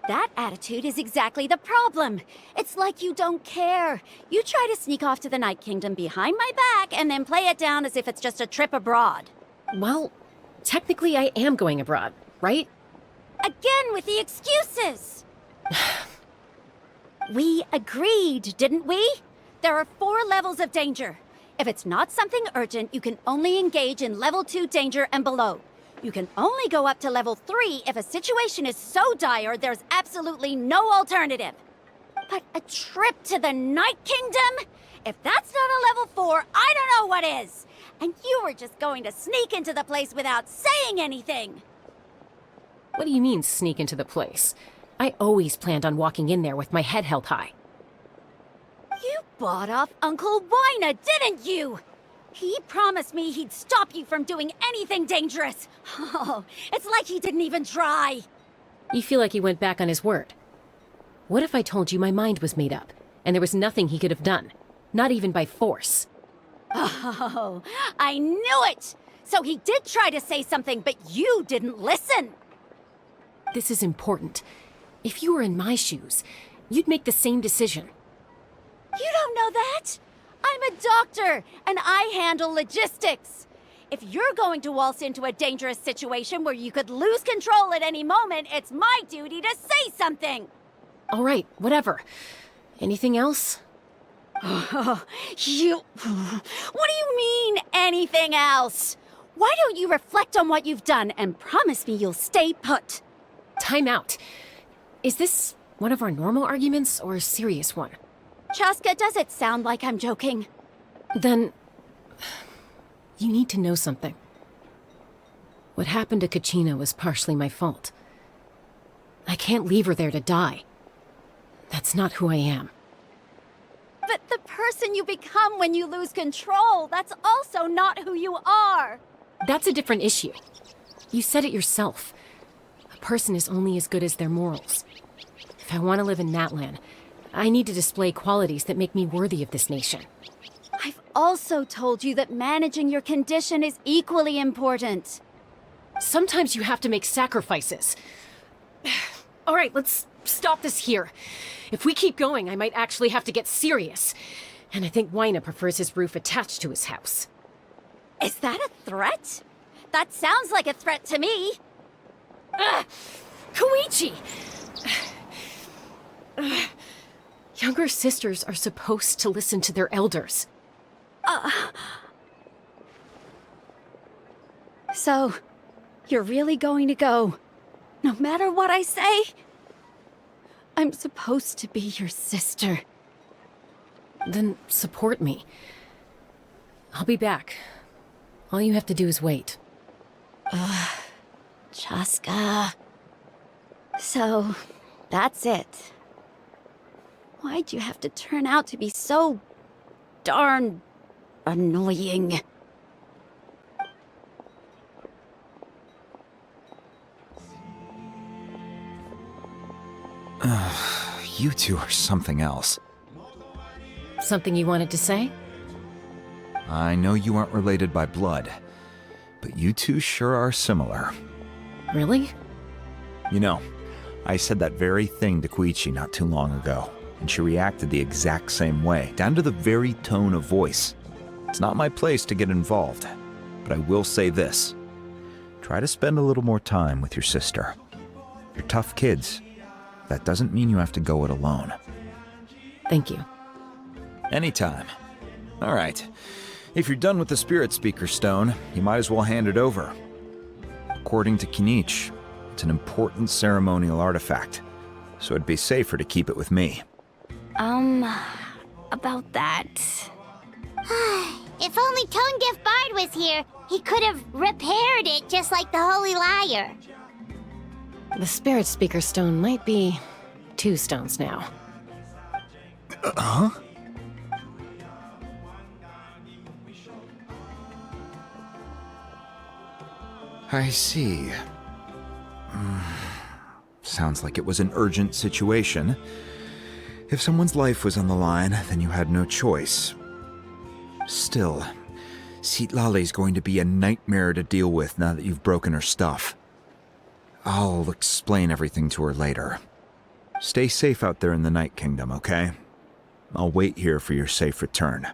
That attitude is exactly the problem. It's like you don't care. You try to sneak off to the Night Kingdom behind my back and then play it down as if it's just a trip abroad. Well, technically I am going abroad, right? Again with the excuses! We agreed, didn't we? There are 4 levels of danger. If it's not something urgent, you can only engage in level 2 danger and below. You can only go up to level 3 if a situation is so dire there's absolutely no alternative. But a trip to the Night Kingdom? If that's not a level 4, I don't know what is! And you were just going to sneak into the place without saying anything! What do you mean, sneak into the place? I always planned on walking in there with my head held high. You bought off Uncle Wina, didn't you? He promised me he'd stop you from doing anything dangerous. Oh, it's like he didn't even try. You feel like he went back on his word. What if I told you my mind was made up, and there was nothing he could have done? Not even by force. Oh, I knew it! So he did try to say something, but you didn't listen. This is important. If you were in my shoes, you'd make the same decision. You don't know that? I'm a doctor, and I handle logistics. If you're going to waltz into a dangerous situation where you could lose control at any moment, it's my duty to say something. All right, whatever. Anything else? What do you mean, anything else? Why don't you reflect on what you've done and promise me you'll stay put? Time out. Is this one of our normal arguments or a serious one? Chaska, does it sound like I'm joking? Then, you need to know something. What happened to Kachina was partially my fault. I can't leave her there to die. That's not who I am. But the person you become when you lose control, that's also not who you are. That's a different issue. You said it yourself. A person is only as good as their morals. If I want to live in Natlan, I need to display qualities that make me worthy of this nation. I've also told you that managing your condition is equally important. Sometimes you have to make sacrifices. All right, let's stop this here. If we keep going, I might actually have to get serious. And I think Wina prefers his roof attached to his house. Is that a threat? That sounds like a threat to me. Koichi! Younger sisters are supposed to listen to their elders. So, you're really going to go, no matter what I say? I'm supposed to be your sister. Then support me. I'll be back. All you have to do is wait. Chaska. So, that's it. Why'd you have to turn out to be so darn annoying? You two are something else. Something you wanted to say? I know you aren't related by blood, but you two sure are similar. Really? You know, I said that very thing to Koichi not too long ago, and she reacted the exact same way, down to the very tone of voice. It's not my place to get involved, but I will say this. Try to spend a little more time with your sister. You're tough kids. That doesn't mean you have to go it alone. Thank you. Anytime. All right. If you're done with the Spirit Speaker Stone, you might as well hand it over. According to Kinich, it's an important ceremonial artifact, so it'd be safer to keep it with me. About that. If only Tone-Gift Bard was here, he could have repaired it just like the Holy Liar. The Spirit Speaker Stone might be 2 stones now. Huh? I see. Sounds like it was an urgent situation. If someone's life was on the line, then you had no choice. Still, Citlali's going to be a nightmare to deal with now that you've broken her stuff. I'll explain everything to her later. Stay safe out there in the Night Kingdom, okay? I'll wait here for your safe return.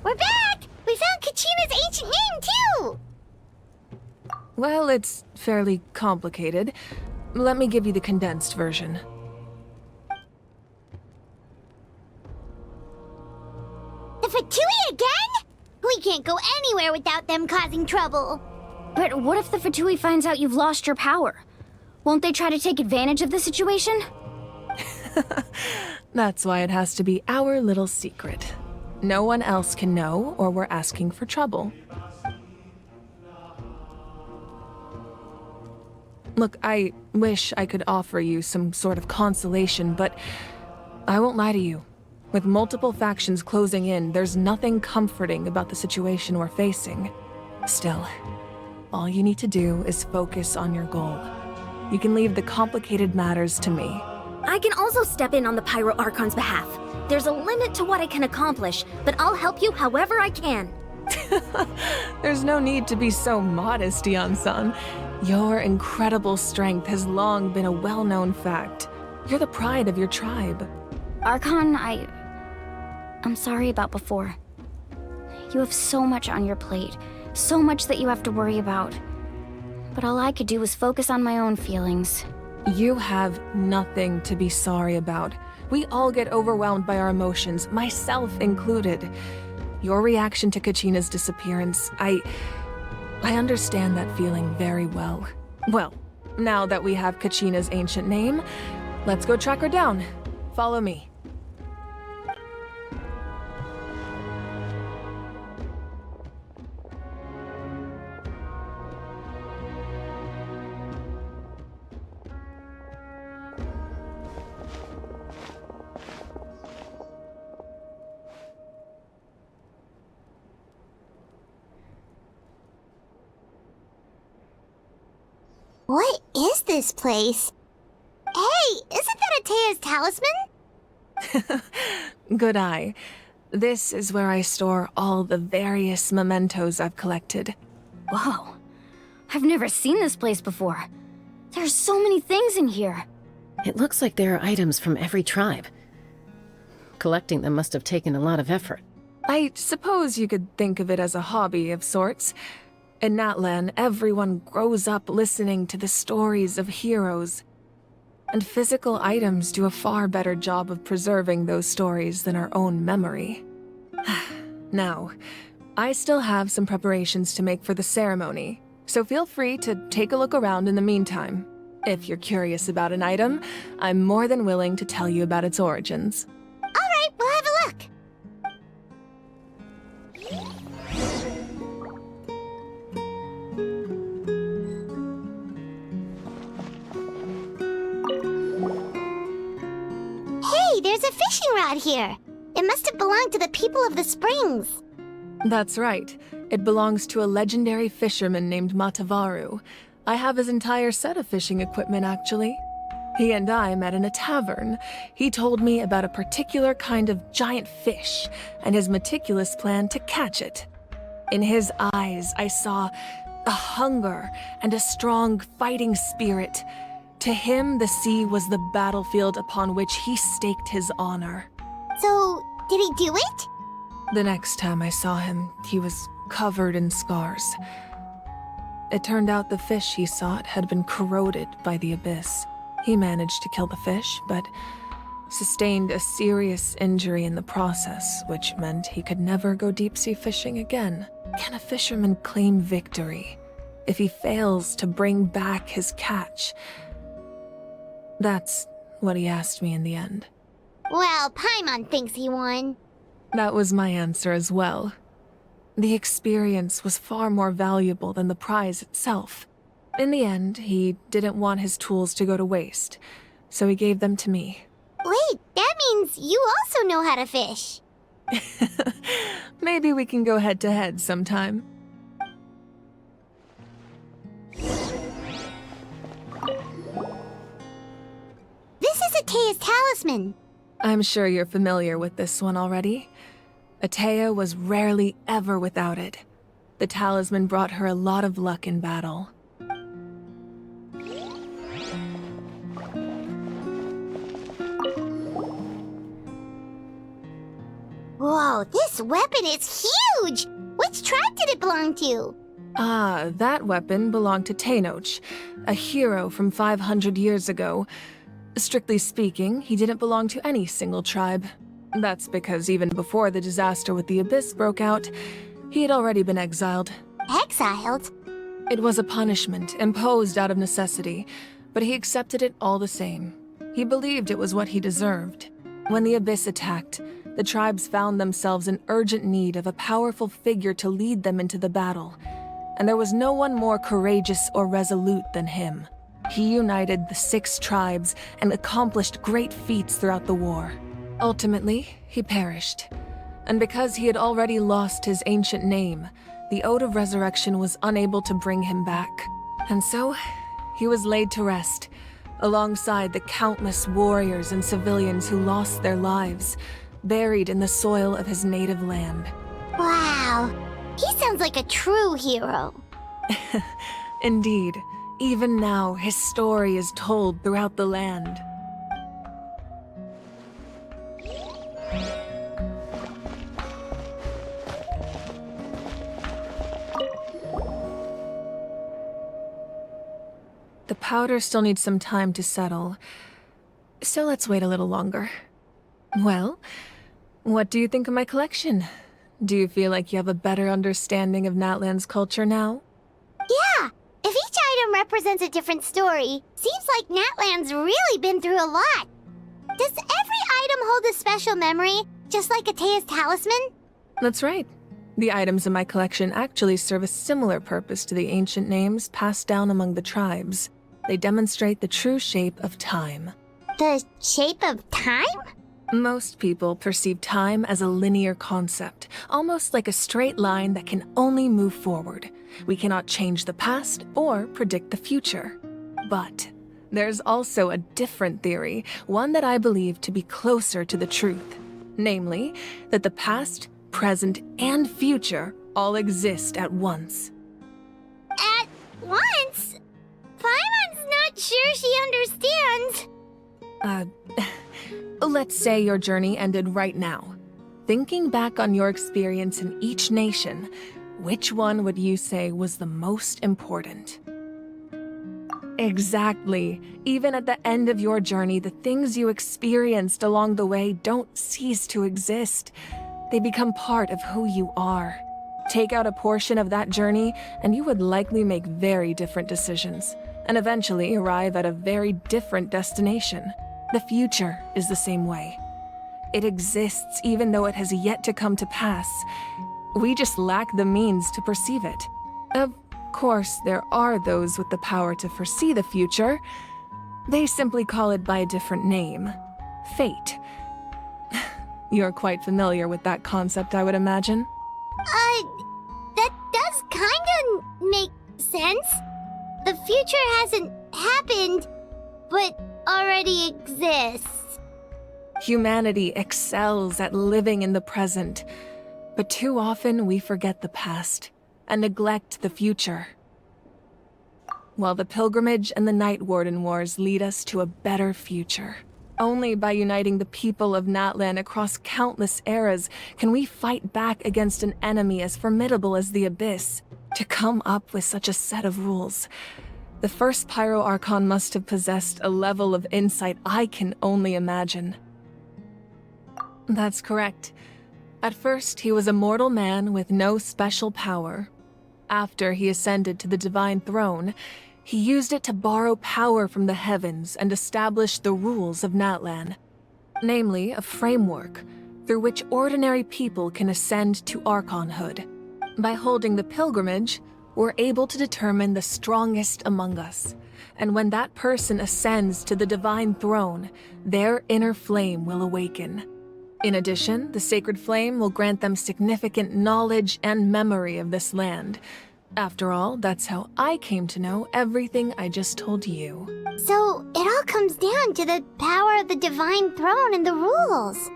We're back! We found Kachina's ancient name, too! Well, it's fairly complicated. Let me give you the condensed version. The Fatui again? We can't go anywhere without them causing trouble. But what if the Fatui finds out you've lost your power? Won't they try to take advantage of the situation? That's why it has to be our little secret. No one else can know, or we're asking for trouble. Look, I wish I could offer you some sort of consolation, but I won't lie to you. With multiple factions closing in, there's nothing comforting about the situation we're facing. Still, all you need to do is focus on your goal. You can leave the complicated matters to me. I can also step in on the Pyro Archon's behalf. There's a limit to what I can accomplish, but I'll help you however I can. There's no need to be so modest, Yan-san. Your incredible strength has long been a well-known fact. You're the pride of your tribe. Archon, I'm sorry about before. You have so much on your plate, so much that you have to worry about. But all I could do was focus on my own feelings. You have nothing to be sorry about. We all get overwhelmed by our emotions, myself included. Your reaction to Kachina's disappearance, I understand that feeling very well. Well, now that we have Kachina's ancient name, let's go track her down. Follow me. What is this place? Hey, isn't that Atea's talisman? Good eye. This is where I store all the various mementos I've collected. Whoa. I've never seen this place before. There's so many things in here. It looks like there are items from every tribe. Collecting them must have taken a lot of effort. I suppose you could think of it as a hobby of sorts. In Natlan, everyone grows up listening to the stories of heroes. And physical items do a far better job of preserving those stories than our own memory. Now, I still have some preparations to make for the ceremony, so feel free to take a look around in the meantime. If you're curious about an item, I'm more than willing to tell you about its origins. All right, we'll have a look. Hey, there's a fishing rod here. It must have belonged to the people of the springs. That's right. It belongs to a legendary fisherman named Matavaru. I have his entire set of fishing equipment, actually. He and I met in a tavern. He told me about a particular kind of giant fish and his meticulous plan to catch it. In his eyes, I saw a hunger and a strong fighting spirit. To him, the sea was the battlefield upon which he staked his honor. So, did he do it? The next time I saw him, he was covered in scars. It turned out the fish he sought had been corroded by the abyss. He managed to kill the fish, but sustained a serious injury in the process, which meant he could never go deep-sea fishing again. Can a fisherman claim victory if he fails to bring back his catch? That's what he asked me in the end. Well, Paimon thinks he won. That was my answer as well. The experience was far more valuable than the prize itself. In the end, he didn't want his tools to go to waste, so he gave them to me. Wait, that means you also know how to fish. Maybe we can go head-to-head sometime. This is Atea's talisman. I'm sure you're familiar with this one already. Atea was rarely ever without it. The talisman brought her a lot of luck in battle. Whoa, this weapon is huge! Which tribe did it belong to? Ah, that weapon belonged to Tenoch, a hero from 500 years ago. Strictly speaking, he didn't belong to any single tribe. That's because even before the disaster with the Abyss broke out, he had already been exiled. Exiled? It was a punishment imposed out of necessity, but he accepted it all the same. He believed it was what he deserved. When the Abyss attacked, the tribes found themselves in urgent need of a powerful figure to lead them into the battle, and there was no one more courageous or resolute than him. He united the 6 tribes and accomplished great feats throughout the war. Ultimately, he perished, and because he had already lost his ancient name, the Ode of Resurrection was unable to bring him back. And so, he was laid to rest, alongside the countless warriors and civilians who lost their lives, buried in the soil of his native land. Wow, he sounds like a true hero. Indeed, even now his story is told throughout the land. The powder still needs some time to settle, so let's wait a little longer. Well, what do you think of my collection? Do you feel like you have a better understanding of Natlan's culture now? Yeah, if each item represents a different story, seems like Natlan's really been through a lot. Does every item hold a special memory, just like Atea's talisman? That's right. The items in my collection actually serve a similar purpose to the ancient names passed down among the tribes. They demonstrate the true shape of time. The shape of time? Most people perceive time as a linear concept, almost like a straight line that can only move forward. We cannot change the past or predict the future. But there's also a different theory, one that I believe to be closer to the truth. Namely, that the past, present, and future all exist at once. At once? Paimon's not sure she understands. Let's say your journey ended right now. Thinking back on your experience in each nation, which one would you say was the most important? Exactly. Even at the end of your journey, the things you experienced along the way don't cease to exist. They become part of who you are. Take out a portion of that journey, and you would likely make very different decisions, and eventually arrive at a very different destination. The future is the same way. It exists even though it has yet to come to pass. We just lack the means to perceive it. Of course, there are those with the power to foresee the future. They simply call it by a different name. Fate. You're quite familiar with that concept, I would imagine. That does kinda make sense. The future hasn't happened, but already exists. Humanity excels at living in the present, but too often we forget the past and neglect the future. While the Pilgrimage and the Night Warden Wars lead us to a better future. Only by uniting the people of Natlan across countless eras can we fight back against an enemy as formidable as the Abyss. To come up with such a set of rules, the first Pyro Archon must have possessed a level of insight I can only imagine. That's correct. At first, he was a mortal man with no special power. After he ascended to the Divine Throne, he used it to borrow power from the heavens and establish the rules of Natlan. Namely, a framework through which ordinary people can ascend to Archonhood. By holding the pilgrimage, we're able to determine the strongest among us. And when that person ascends to the Divine Throne, their inner flame will awaken. In addition, the sacred flame will grant them significant knowledge and memory of this land. After all, that's how I came to know everything I just told you. So, it all comes down to the power of the Divine Throne and the rules.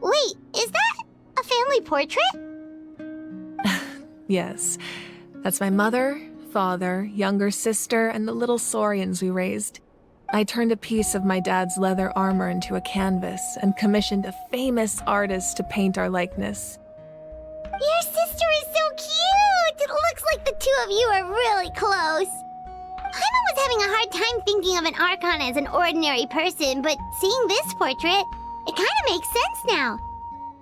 Wait, is that a family portrait? Yes. That's my mother, father, younger sister, and the little saurians we raised. I turned a piece of my dad's leather armor into a canvas and commissioned a famous artist to paint our likeness. Your sister is so cute! It looks like the two of you are really close. Paimon was having a hard time thinking of an Archon as an ordinary person, but seeing this portrait, it kind of makes sense now.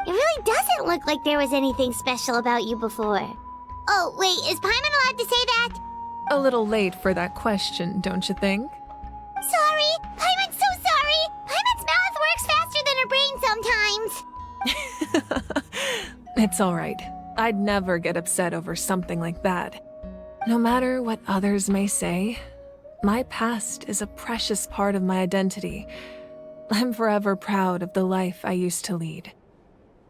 It really doesn't look like there was anything special about you before. Oh, wait, is Paimon allowed to say that? A little late for that question, don't you think? Sorry! Paimon's so sorry! Paimon's mouth works faster than her brain sometimes! It's alright. I'd never get upset over something like that. No matter what others may say, my past is a precious part of my identity. I'm forever proud of the life I used to lead.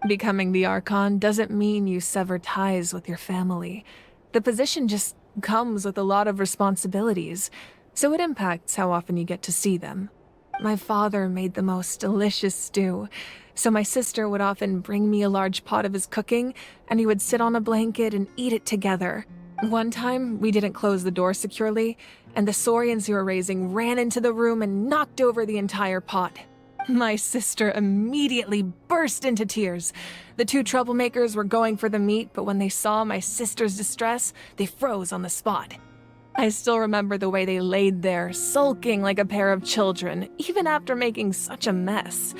Becoming the Archon doesn't mean you sever ties with your family. The position just comes with a lot of responsibilities, so it impacts how often you get to see them. My father made the most delicious stew, so my sister would often bring me a large pot of his cooking, and we would sit on a blanket and eat it together. One time, we didn't close the door securely, and the saurians we were raising ran into the room and knocked over the entire pot. My sister immediately burst into tears. The two troublemakers were going for the meat, but when they saw my sister's distress, they froze on the spot. I still remember the way they laid there, sulking like a pair of children, even after making such a mess.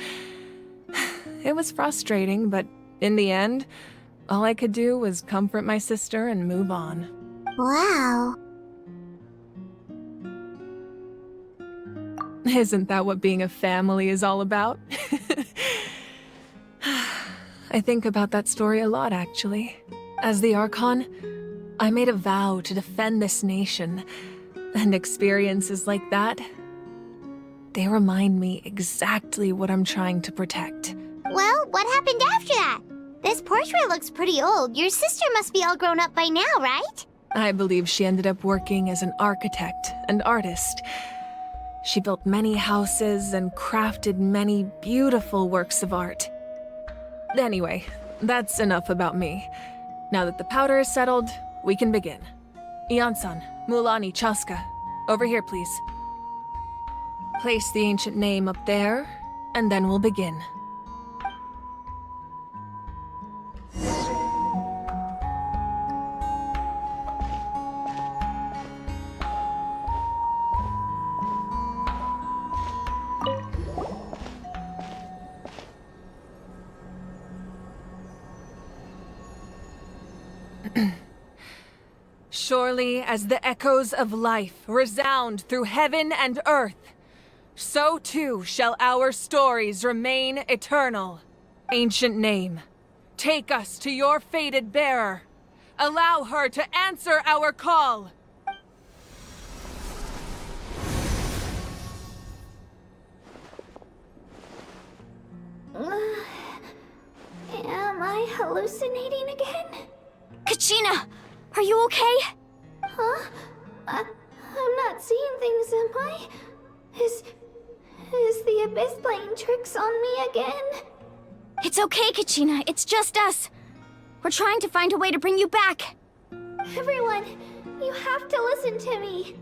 It was frustrating, but in the end, all I could do was comfort my sister and move on. Wow. Isn't that what being a family is all about? I think about that story a lot, actually. As the Archon, I made a vow to defend this nation, and experiences like that, they remind me exactly what I'm trying to protect. Well, what happened after that? This portrait looks pretty old. Your sister must be all grown up by now, right? I believe she ended up working as an architect and artist. She built many houses and crafted many beautiful works of art. Anyway, that's enough about me. Now that the powder is settled, we can begin. Ian-san, Mulani, Chaska, over here, please. Place the ancient name up there, and then we'll begin. Surely as the echoes of life resound through heaven and earth, so too shall our stories remain eternal. Ancient name, take us to your fated bearer. Allow her to answer our call. Am I hallucinating again? Kachina! Are you okay? Huh? I'm not seeing things, am I? Is the Abyss playing tricks on me again? It's okay, Kachina. It's just us. We're trying to find a way to bring you back. Everyone, you have to listen to me.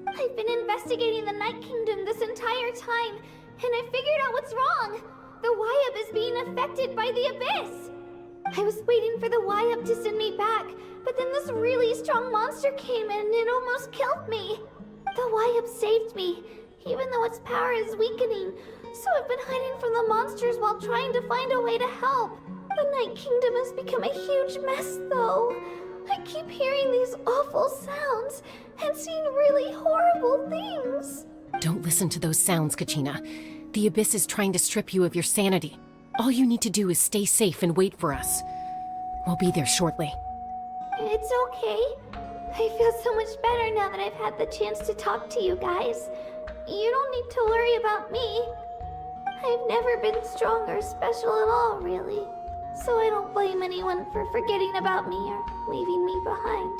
I've been investigating the Night Kingdom this entire time, and I figured out what's wrong. The Wayab is being affected by the Abyss. I was waiting for the Wayab to send me back, but then this really strong monster came in and it almost killed me. The Wayab saved me, even though its power is weakening, so I've been hiding from the monsters while trying to find a way to help. The Night Kingdom has become a huge mess, though. I keep hearing these awful sounds and seeing really horrible things. Don't listen to those sounds, Kachina. The Abyss is trying to strip you of your sanity. All you need to do is stay safe and wait for us. We'll be there shortly. It's okay. I feel so much better now that I've had the chance to talk to you guys. You don't need to worry about me. I've never been strong or special at all, really. So I don't blame anyone for forgetting about me or leaving me behind.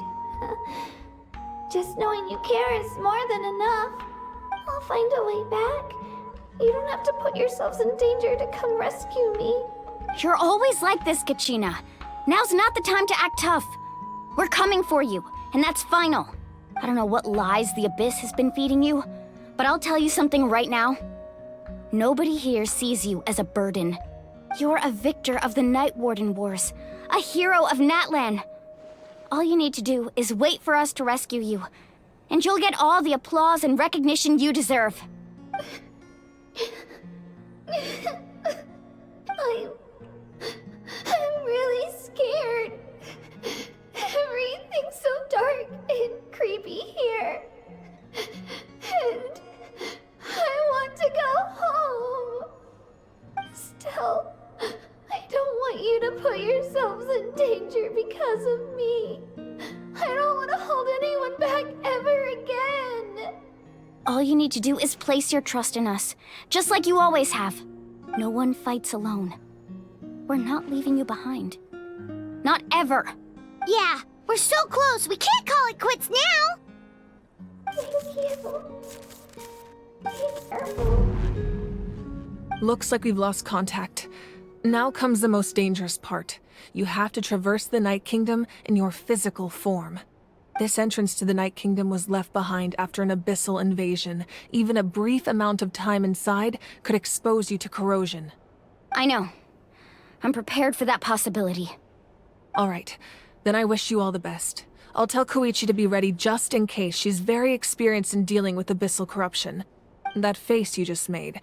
Just knowing you care is more than enough. I'll find a way back. You don't have to put yourselves in danger to come rescue me. You're always like this, Kachina. Now's not the time to act tough. We're coming for you, and that's final. I don't know what lies the Abyss has been feeding you, but I'll tell you something right now. Nobody here sees you as a burden. You're a victor of the Night Warden Wars, a hero of Natlan. All you need to do is wait for us to rescue you, and you'll get all the applause and recognition you deserve. I'm really scared. Everything's so dark and creepy here. And I want to go home. Still, I don't want you to put yourselves in danger because of me. I don't want to hold anyone back ever again. All you need to do is place your trust in us, just like you always have. No one fights alone. We're not leaving you behind. Not ever. Yeah, we're so close, we can't call it quits now! Thank you. Be careful. Looks like we've lost contact. Now comes the most dangerous part. You have to traverse the Night Kingdom in your physical form. This entrance to the Night Kingdom was left behind after an abyssal invasion. Even a brief amount of time inside could expose you to corrosion. I know. I'm prepared for that possibility. All right, then I wish you all the best. I'll tell Koichi to be ready just in case. She's very experienced in dealing with abyssal corruption. That face you just made.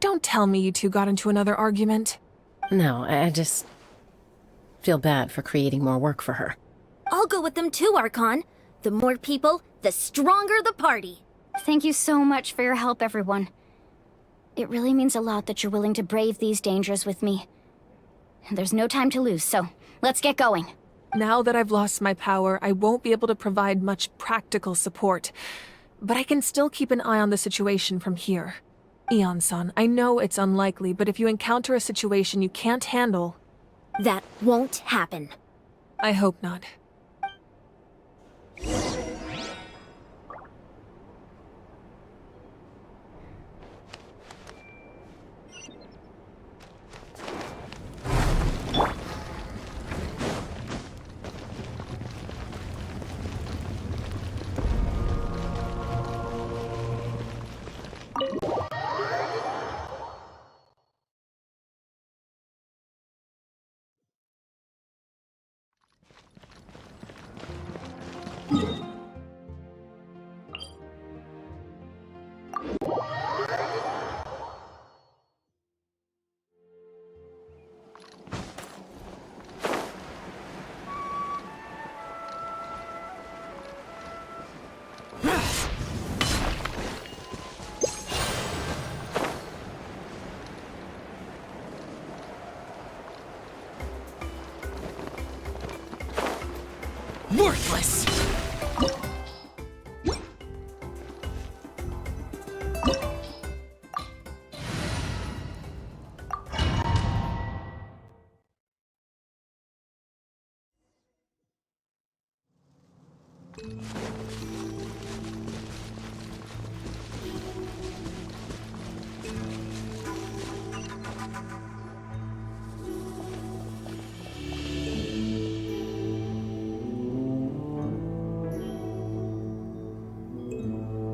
Don't tell me you two got into another argument. No, I just feel bad for creating more work for her. I'll go with them too, Archon. The more people, the stronger the party. Thank you so much for your help, everyone. It really means a lot that you're willing to brave these dangers with me. There's no time to lose, so let's get going. Now that I've lost my power, I won't be able to provide much practical support. But I can still keep an eye on the situation from here. Eon-san, I know it's unlikely, but if you encounter a situation you can't handle... That won't happen. I hope not. Worthless!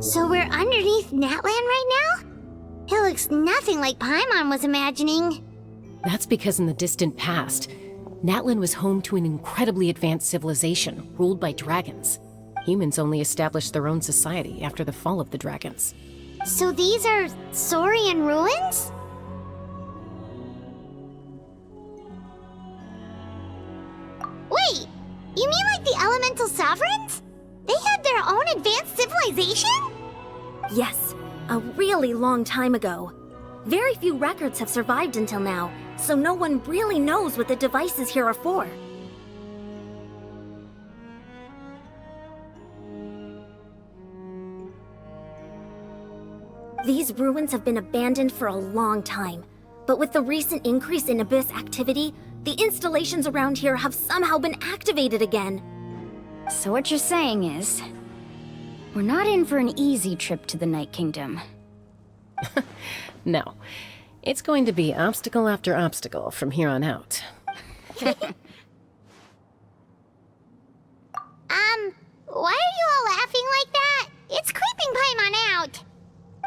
So we're underneath Natlan right now? It looks nothing like Paimon was imagining. That's because in the distant past, Natlan was home to an incredibly advanced civilization ruled by dragons. Humans only established their own society after the fall of the dragons. So these are Saurian ruins? Wait, you mean like the elemental sovereigns? They had their own advanced civilization? Yes, a really long time ago. Very few records have survived until now, so no one really knows what the devices here are for. These ruins have been abandoned for a long time, but with the recent increase in Abyss activity, the installations around here have somehow been activated again. So what you're saying is, we're not in for an easy trip to the Night Kingdom. No. It's going to be obstacle after obstacle from here on out. Why are you all laughing like that? It's creeping Paimon out.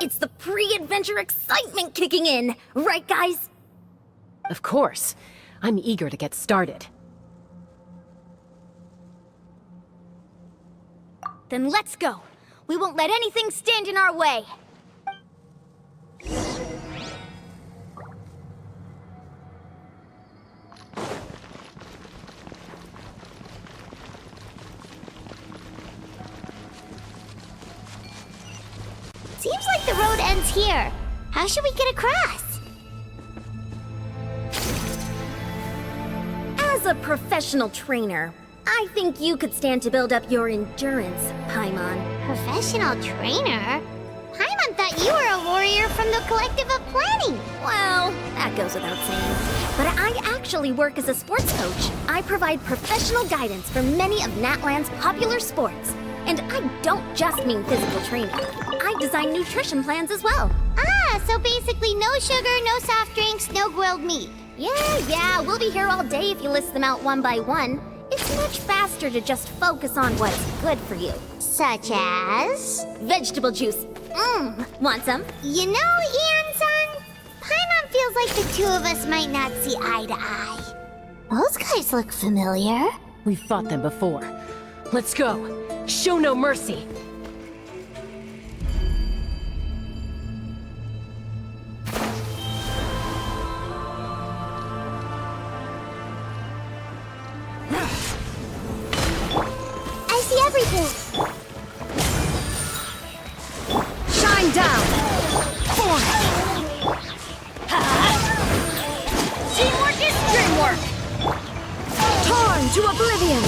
It's the pre-adventure excitement kicking in, right guys? Of course. I'm eager to get started. Then let's go. We won't let anything stand in our way. Seems like the road ends here. How should we get across? As a professional trainer, I think you could stand to build up your endurance, Paimon. Professional trainer? Paimon thought you were a warrior from the Collective of Planning. Well, that goes without saying. But I actually work as a sports coach. I provide professional guidance for many of Natlan's popular sports. And I don't just mean physical training. I design nutrition plans as well. Ah, so basically no sugar, no soft drinks, no grilled meat. Yeah, we'll be here all day if you list them out one by one. It's much faster to just focus on what's good for you. Such as? Vegetable juice. Want some? You know, Ian-san, Paimon feels like the two of us might not see eye to eye. Those guys look familiar. We've fought them before. Let's go. Show no mercy. I see everything. Shine down. Form. Teamwork is dreamwork. Torn to oblivion.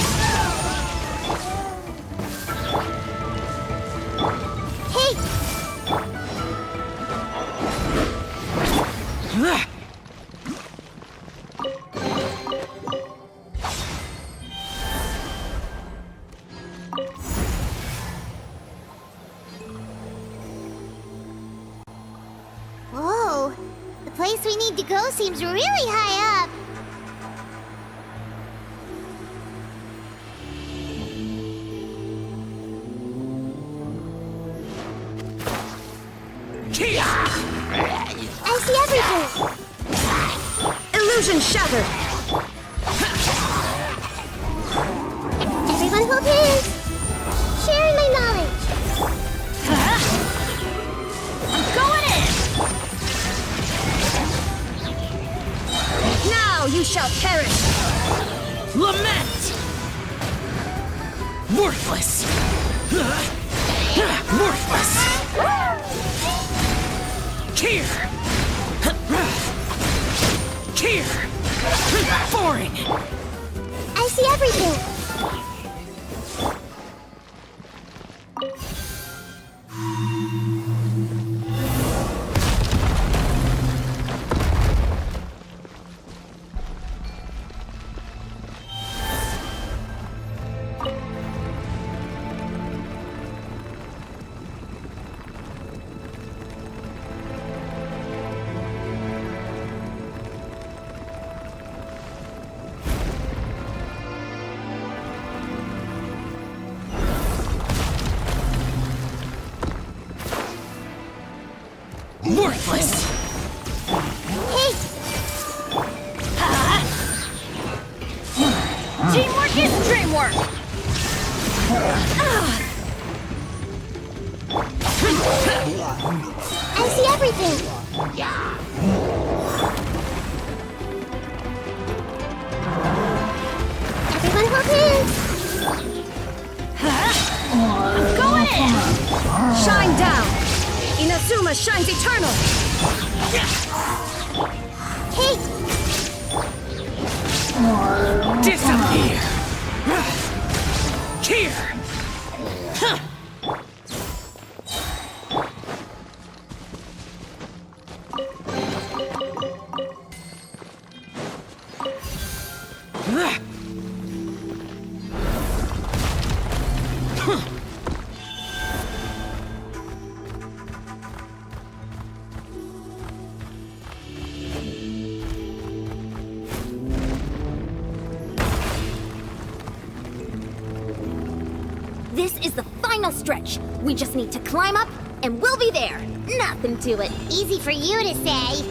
Hey! Whoa! The place we need to go seems really high up. I see everything! Illusion shattered. Everyone hold hands! Sharing my knowledge! I'm going in! Now you shall perish. Lament! Worthless! Worthless! Here! Here! Boring! I see everything! His dream work! I see everything. Everyone hold hands. Going in! Shine down! Inazuma shines eternal! Hey! Disappear! Here! This is the final stretch. We just need to climb up, and we'll be there. Nothing to it. Easy for you to say.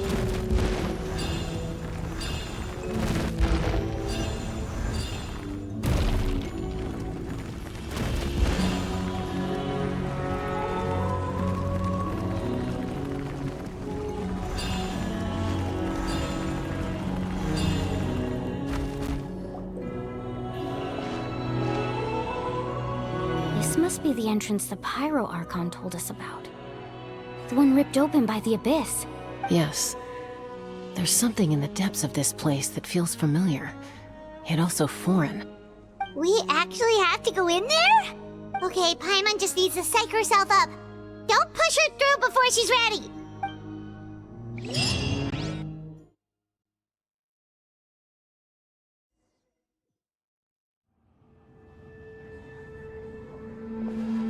This must be the entrance the Pyro Archon told us about. The one ripped open by the Abyss. Yes. There's something in the depths of this place that feels familiar, yet also foreign. We actually have to go in there? Okay, Paimon just needs to psych herself up. Don't push her through before she's ready.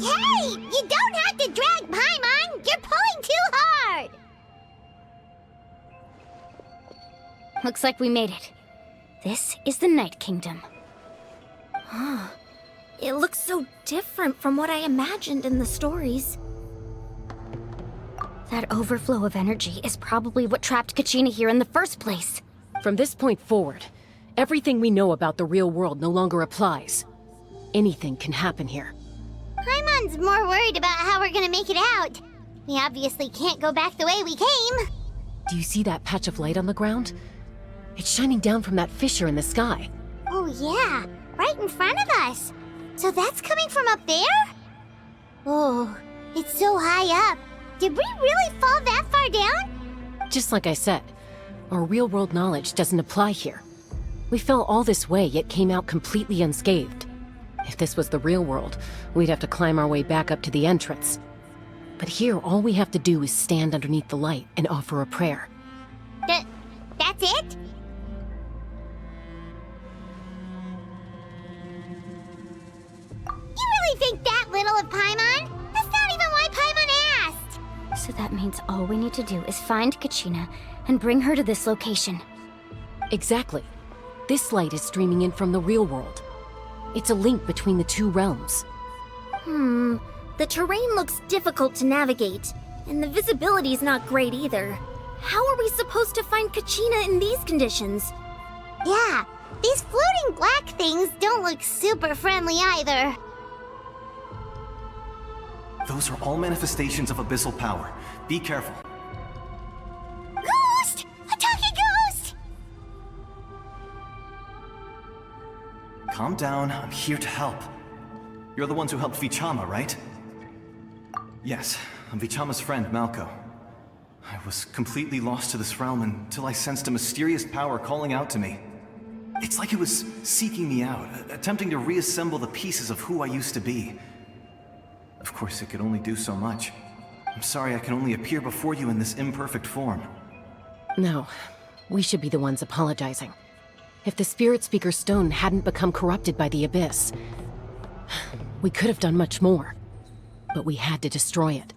Hey! You don't have to drag Paimon! You're pulling too hard! Looks like we made it. This is the Night Kingdom. Huh. It looks so different from what I imagined in the stories. That overflow of energy is probably what trapped Kachina here in the first place. From this point forward, everything we know about the real world no longer applies. Anything can happen here. Paimon's more worried about how we're gonna make it out. We obviously can't go back the way we came. Do you see that patch of light on the ground? It's shining down from that fissure in the sky. Oh yeah, right in front of us. So that's coming from up there? Oh, it's so high up. Did we really fall that far down? Just like I said, our real-world knowledge doesn't apply here. We fell all this way, yet came out completely unscathed. If this was the real world, we'd have to climb our way back up to the entrance. But here, all we have to do is stand underneath the light and offer a prayer. That's it? You really think that little of Paimon? That's not even why Paimon asked! So that means all we need to do is find Kachina and bring her to this location. Exactly. This light is streaming in from the real world. It's a link between the two realms. The terrain looks difficult to navigate, and the visibility's not great either. How are we supposed to find Kachina in these conditions? Yeah, these floating black things don't look super friendly either. Those are all manifestations of abyssal power. Be careful. Ghost! A talking ghost! Calm down, I'm here to help. You're the ones who helped Vichama, right? Yes, I'm Vichama's friend, Malko. I was completely lost to this realm until I sensed a mysterious power calling out to me. It's like it was seeking me out, attempting to reassemble the pieces of who I used to be. Of course, it could only do so much. I'm sorry I can only appear before you in this imperfect form. No, we should be the ones apologizing. If the Spirit Speaker's stone hadn't become corrupted by the Abyss, we could have done much more. But we had to destroy it.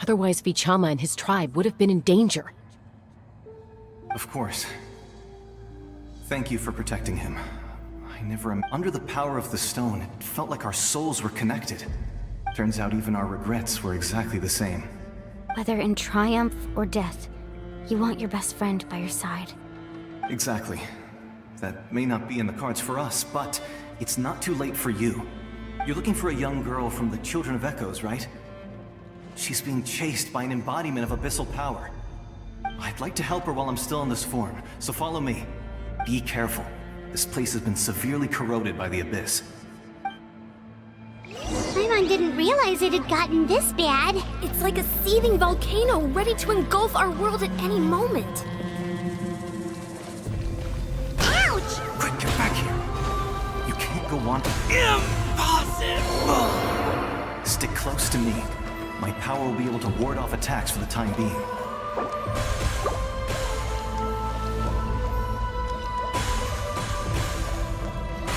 Otherwise, Vichama and his tribe would have been in danger. Of course. Thank you for protecting him. Under the power of the stone, it felt like our souls were connected. Turns out even our regrets were exactly the same. Whether in triumph or death, you want your best friend by your side. Exactly. That may not be in the cards for us, but it's not too late for you. You're looking for a young girl from the Children of Echoes, right? She's being chased by an embodiment of abyssal power. I'd like to help her while I'm still in this form, so follow me. Be careful. This place has been severely corroded by the abyss. Paimon didn't realize it had gotten this bad. It's like a seething volcano ready to engulf our world at any moment. Ouch! Quick, get back here. You can't go on. Impossible! Stick close to me. My power will be able to ward off attacks for the time being.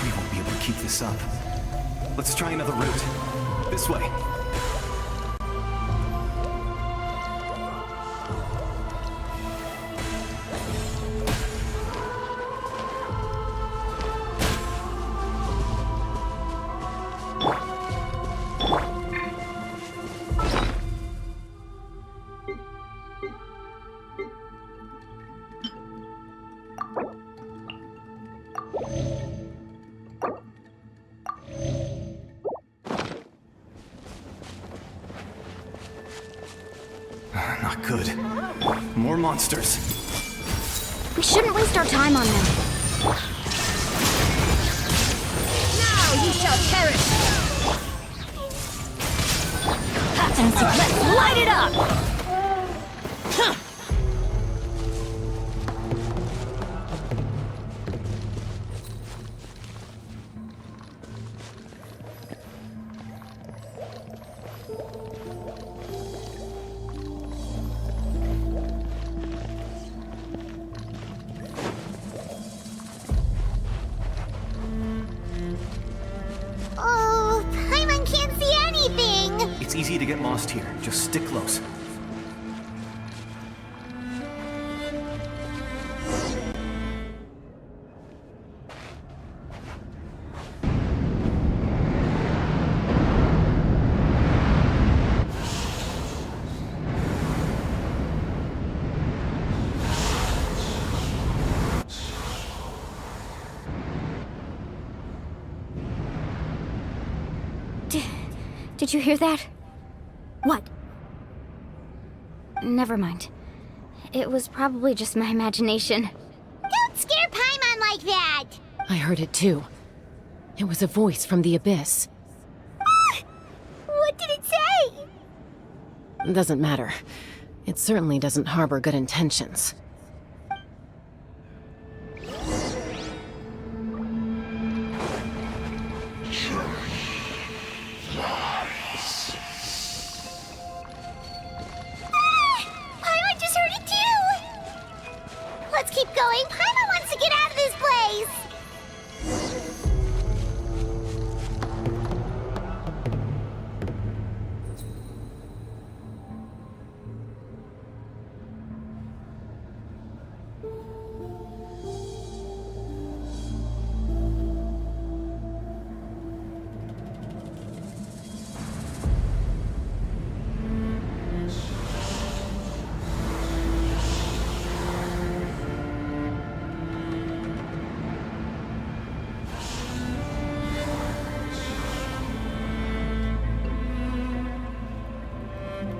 We won't be able to keep this up. Let's try another route. This way. Not good. More monsters. We shouldn't waste our time on them. Now you shall perish! Let's light it up! Oh, Paimon can't see anything! It's easy to get lost here. Just stick close. Did you hear that? What? Never mind. It was probably just my imagination. Don't scare Paimon like that! I heard it too. It was a voice from the abyss. What did it say? Doesn't matter. It certainly doesn't harbor good intentions. Paimon just heard it too! Let's keep going. Paimon wants to get out of this place!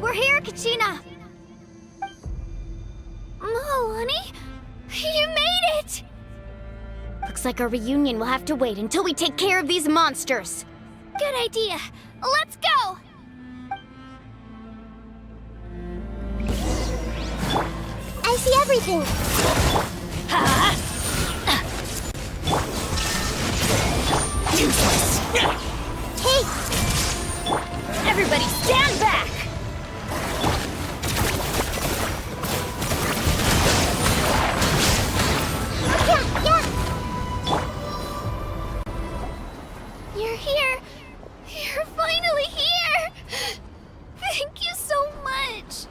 We're here, Kachina! Oh, honey? You made it! Looks like our reunion will have to wait until we take care of these monsters. Good idea. Let's go! I see everything! Useless! Hey! Everybody stand back! Yeah! You're here! You're finally here! Thank you so much!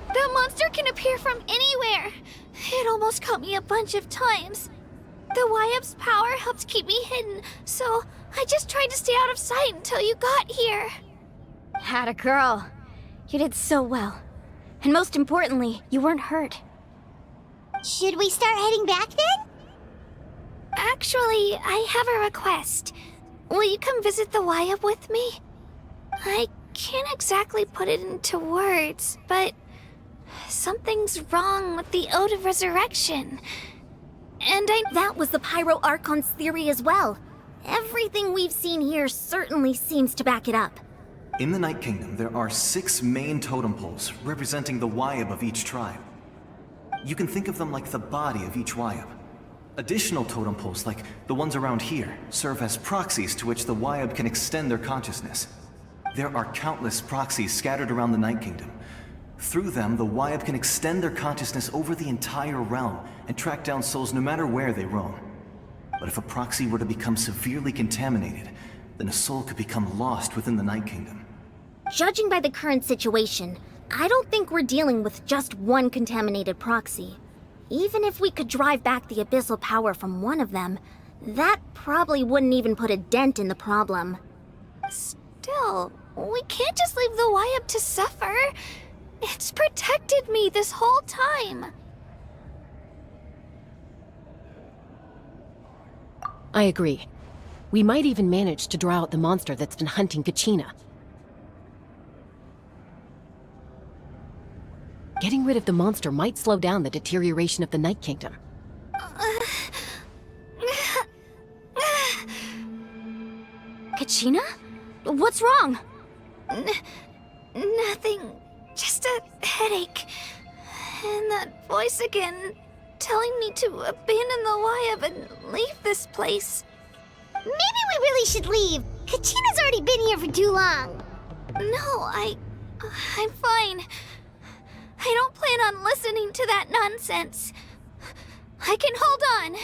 That monster can appear from anywhere. It almost caught me a bunch of times. The Wyeb's power helped keep me hidden, so I just tried to stay out of sight until you got here. Atta girl. You did so well. And most importantly, you weren't hurt. Should we start heading back then? Actually, I have a request. Will you come visit the Wayab with me? I can't exactly put it into words, but something's wrong with the Ode of Resurrection. And That was the Pyro Archon's theory as well. Everything we've seen here certainly seems to back it up. In the Night Kingdom, there are 6 main totem poles representing the Wayab of each tribe. You can think of them like the body of each Wayab. Additional totem poles, like the ones around here, serve as proxies to which the Wayab can extend their consciousness. There are countless proxies scattered around the Night Kingdom. Through them, the Wayab can extend their consciousness over the entire realm and track down souls no matter where they roam. But if a proxy were to become severely contaminated, then a soul could become lost within the Night Kingdom. Judging by the current situation, I don't think we're dealing with just one contaminated proxy. Even if we could drive back the abyssal power from one of them, that probably wouldn't even put a dent in the problem. still, we can't just leave the Wayab to suffer. It's protected me this whole time. I agree. We might even manage to draw out the monster that's been hunting Kachina. Getting rid of the monster might slow down the deterioration of the Night Kingdom. Kachina? What's wrong? Nothing. Just a headache. And that voice again, telling me to abandon the Wayab and leave this place. Maybe we really should leave. Kachina's already been here for too long. No, I'm fine. I don't plan on listening to that nonsense. I can hold on.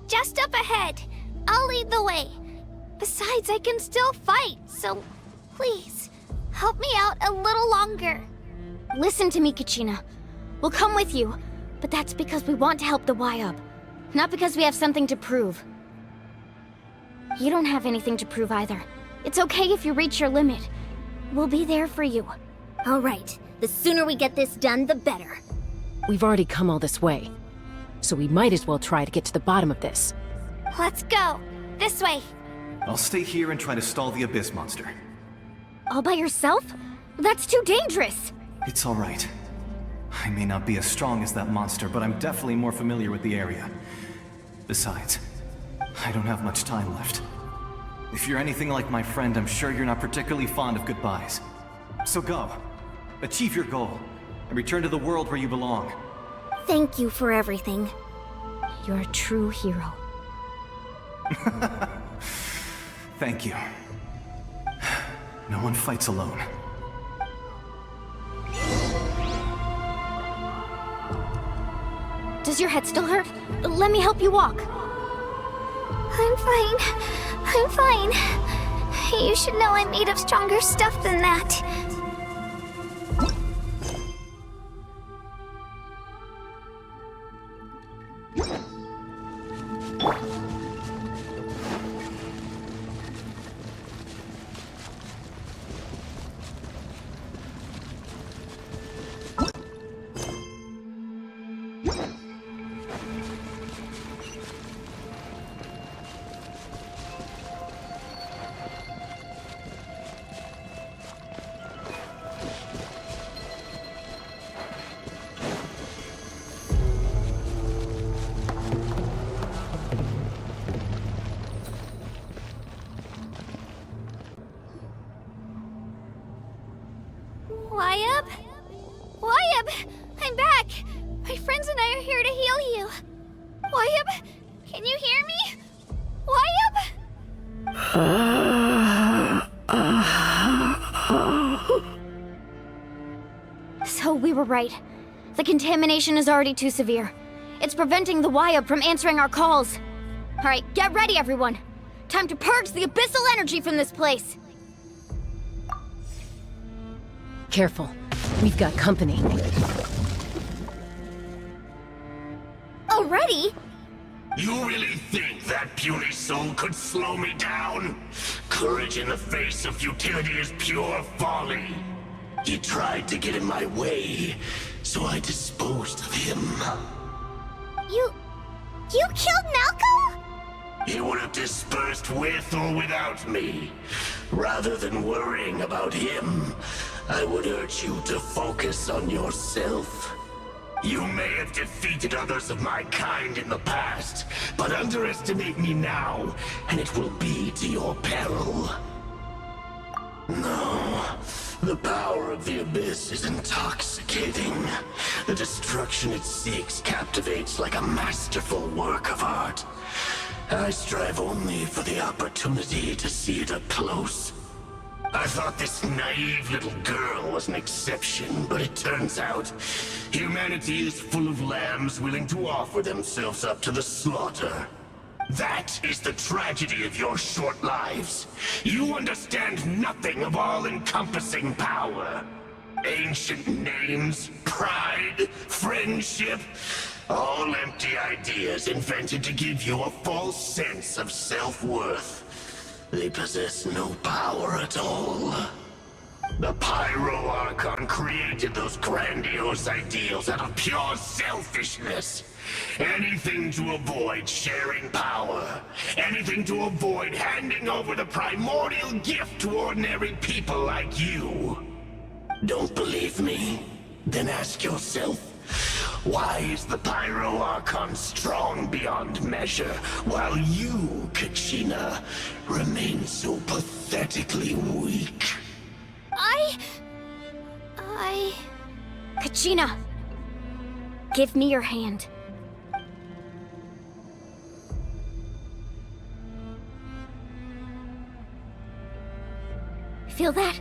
Just up ahead. I'll lead the way. Besides, I can still fight, so please, help me out a little longer. Listen to me, Kachina. We'll come with you, but that's because we want to help the Wayab, not because we have something to prove. You don't have anything to prove either. It's okay if you reach your limit. We'll be there for you. All right. The sooner we get this done, the better. We've already come all this way, so we might as well try to get to the bottom of this. Let's go. This way. I'll stay here and try to stall the Abyss monster. All by yourself? That's too dangerous. It's all right. I may not be as strong as that monster, but I'm definitely more familiar with the area. Besides, I don't have much time left. If you're anything like my friend, I'm sure you're not particularly fond of goodbyes. So go. Achieve your goal, and return to the world where you belong. Thank you for everything. You're a true hero. Thank you. No one fights alone. Does your head still hurt? Let me help you walk. I'm fine. I'm fine. You should know I'm made of stronger stuff than that. Wayab? Wayab! I'm back! My friends and I are here to heal you. Wayab, can you hear me? Wayab? So we were right. The contamination is already too severe. It's preventing the Wayab from answering our calls. All right, get ready, everyone. Time to purge the abyssal energy from this place. Careful. We've got company. Already? You really think that puny soul could slow me down? Courage in the face of futility is pure folly. He tried to get in my way, so I disposed of him. You killed Malco? He would have dispersed with or without me. Rather than worrying about him, I would urge you to focus on yourself. You may have defeated others of my kind in the past, but underestimate me now, and it will be to your peril. No, the power of the Abyss is intoxicating. The destruction it seeks captivates like a masterful work of art. I strive only for the opportunity to see it up close. I thought this naive little girl was an exception, but it turns out humanity is full of lambs willing to offer themselves up to the slaughter. That is the tragedy of your short lives. You understand nothing of all-encompassing power. Ancient names, pride, friendship, all empty ideas invented to give you a false sense of self-worth. They possess no power at all. The Pyro Archon created those grandiose ideals out of pure selfishness. Anything to avoid sharing power. Anything to avoid handing over the primordial gift to ordinary people like you. Don't believe me? Then ask yourself, why is the Pyro Archon strong beyond measure, while you, Kachina, remain so pathetically weak? Kachina! Give me your hand. Feel that?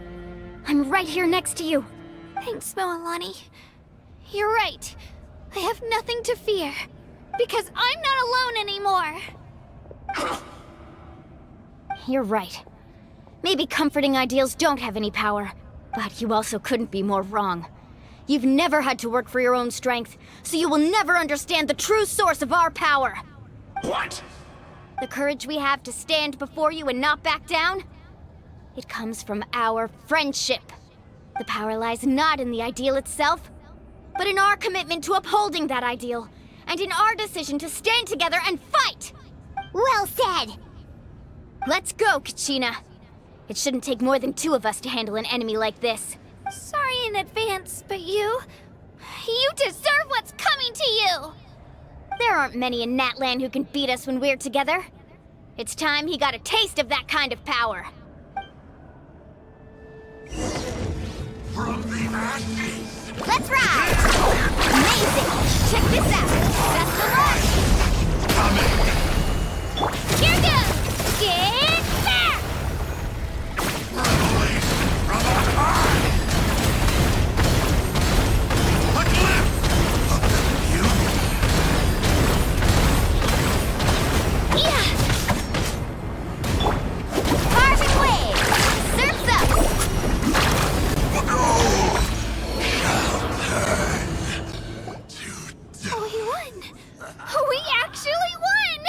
I'm right here next to you. Thanks, Moalani. You're right. I have nothing to fear. Because I'm not alone anymore. You're right. Maybe comforting ideals don't have any power, but you also couldn't be more wrong. You've never had to work for your own strength, so you will never understand the true source of our power. What? The courage we have to stand before you and not back down? It comes from our friendship. The power lies not in the ideal itself, but in our commitment to upholding that ideal, and in our decision to stand together and fight! Well said! Let's go, Kachina. It shouldn't take more than two of us to handle an enemy like this. Sorry in advance, but you deserve what's coming to you! There aren't many in Natlan who can beat us when we're together. It's time he got a taste of that kind of power. From the ashes! Let's ride! Amazing! Check this out! That's the launch! Here goes! Get back! Revelation from on high! A glimpse of the beauty! Yeah! Parting wave! Surf's up! Oh, we won! We actually won!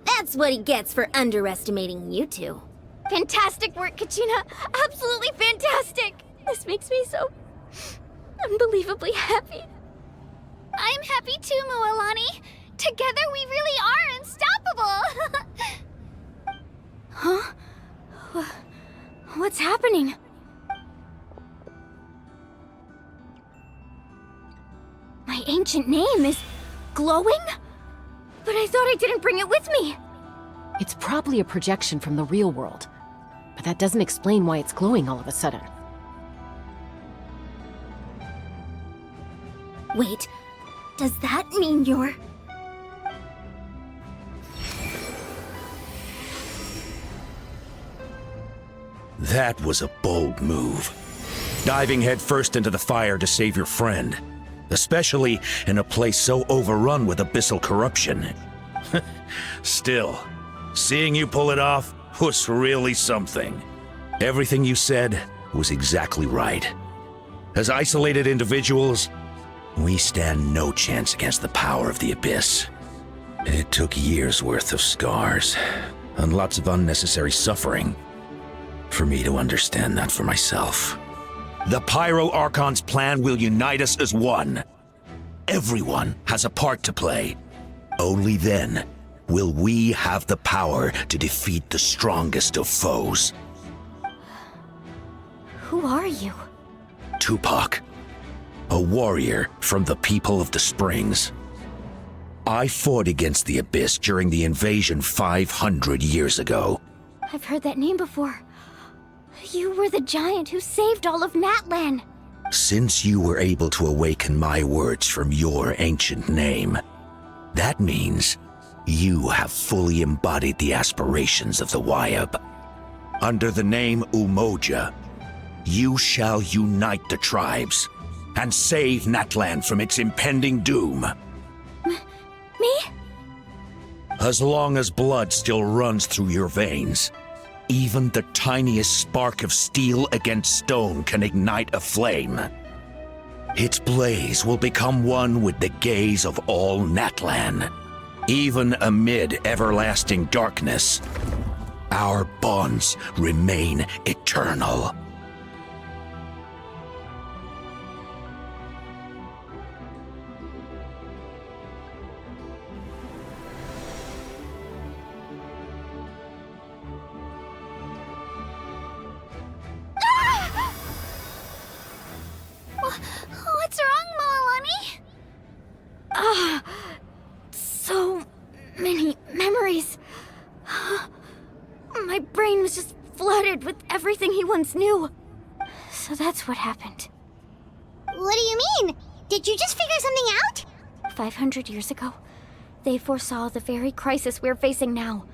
That's what he gets for underestimating you two. Fantastic work, Kachina! Absolutely fantastic! This makes me so unbelievably happy. I'm happy too, Moalani. Together we really are unstoppable! Huh? What's happening? My ancient name is glowing? But I thought I didn't bring it with me. It's probably a projection from the real world, but that doesn't explain why it's glowing all of a sudden. Wait, does that mean you're... That was a bold move. Diving headfirst into the fire to save your friend. Especially in a place so overrun with abyssal corruption. Still, seeing you pull it off was really something. Everything you said was exactly right. As isolated individuals, we stand no chance against the power of the Abyss. It took years' worth of scars, and lots of unnecessary suffering, for me to understand that for myself. The Pyro Archon's plan will unite us as one. Everyone has a part to play. Only then will we have the power to defeat the strongest of foes. Who are you? Tupac, a warrior from the people of the Springs. I fought against the Abyss during the invasion 500 years ago. I've heard that name before. You were the giant who saved all of Natlan. Since you were able to awaken my words from your ancient name, that means you have fully embodied the aspirations of the Wayab. Under the name Umoja, you shall unite the tribes and save Natlan from its impending doom. Me? As long as blood still runs through your veins, even the tiniest spark of steel against stone can ignite a flame. Its blaze will become one with the gaze of all Natlan. Even amid everlasting darkness, our bonds remain eternal. What's wrong, Milani? So many memories. My brain was just flooded with everything he once knew. So that's what happened. What do you mean? Did you just figure something out? 500 years ago, they foresaw the very crisis we're facing now.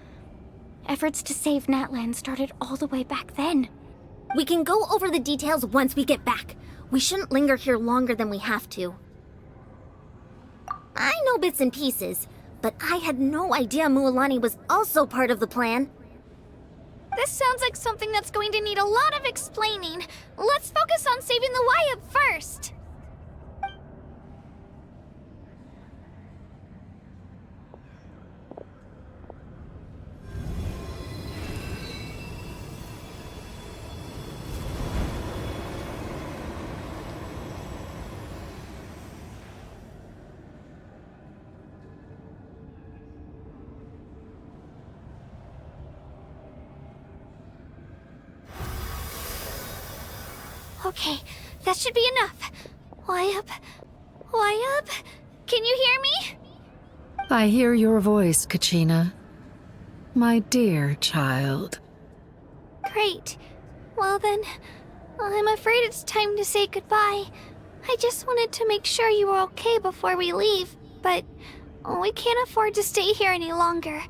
Efforts to save Natlan started all the way back then. We can go over the details once we get back. We shouldn't linger here longer than we have to. I know bits and pieces, but I had no idea Mualani was also part of the plan. This sounds like something that's going to need a lot of explaining. Let's focus on saving the Wayab first. Okay, that should be enough. Wayab? Can you hear me? I hear your voice, Kachina. My dear child. Great. Well then, I'm afraid it's time to say goodbye. I just wanted to make sure you were okay before we leave, but we can't afford to stay here any longer.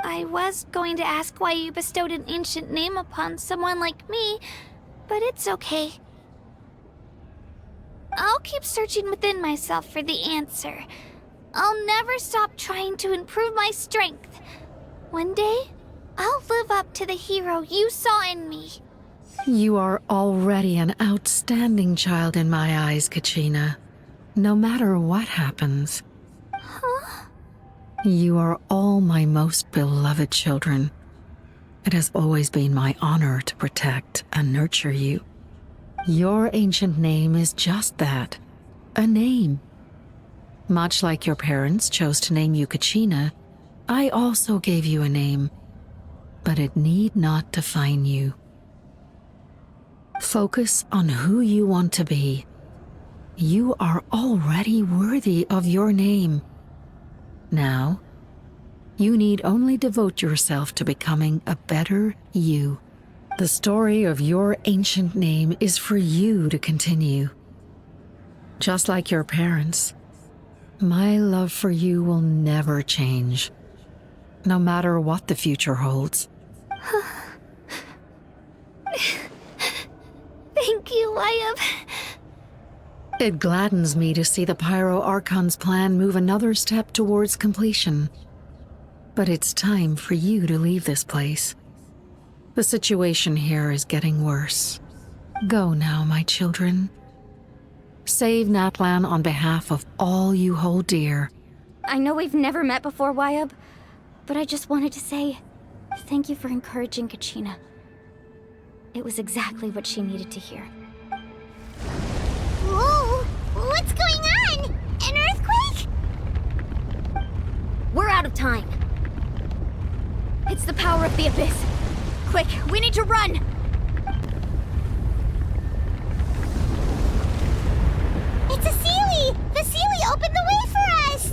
I was going to ask why you bestowed an ancient name upon someone like me, but it's okay. I'll keep searching within myself for the answer. I'll never stop trying to improve my strength. One day, I'll live up to the hero you saw in me. You are already an outstanding child in my eyes, Kachina. No matter what happens. Huh? You are all my most beloved children. It has always been my honor to protect and nurture you. Your ancient name is just that, a name. Much like your parents chose to name you Kachina, I also gave you a name, but it need not define you. Focus on who you want to be. You are already worthy of your name. Now, you need only devote yourself to becoming a better you. The story of your ancient name is for you to continue. Just like your parents, my love for you will never change, no matter what the future holds. Thank you, Wayab. It gladdens me to see the Pyro Archon's plan move another step towards completion. But it's time for you to leave this place. The situation here is getting worse. Go now, my children. Save Natlan on behalf of all you hold dear. I know we've never met before, Wayab, but I just wanted to say thank you for encouraging Kachina. It was exactly what she needed to hear. What's going on? An earthquake? We're out of time. It's the power of the Abyss. Quick, we need to run! It's a Seelie! The Seelie opened the way for us!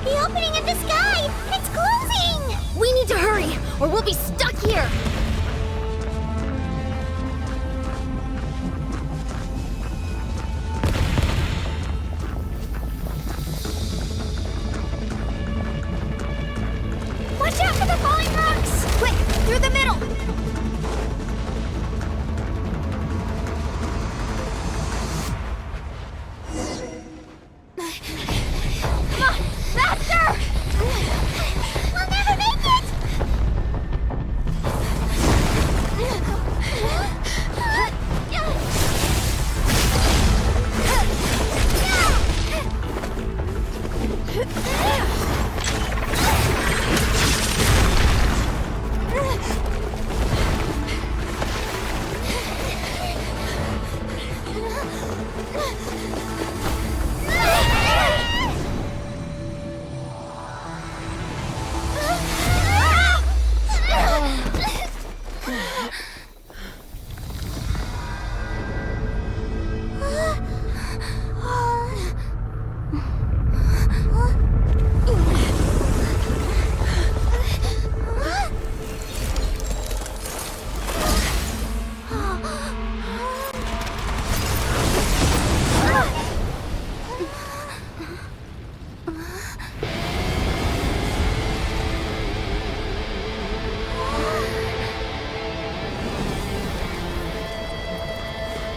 The opening in the sky! It's closing! We need to hurry, or we'll be stuck here! Watch out for the falling rocks! Quick, through the middle! Come on, faster! We'll never make it!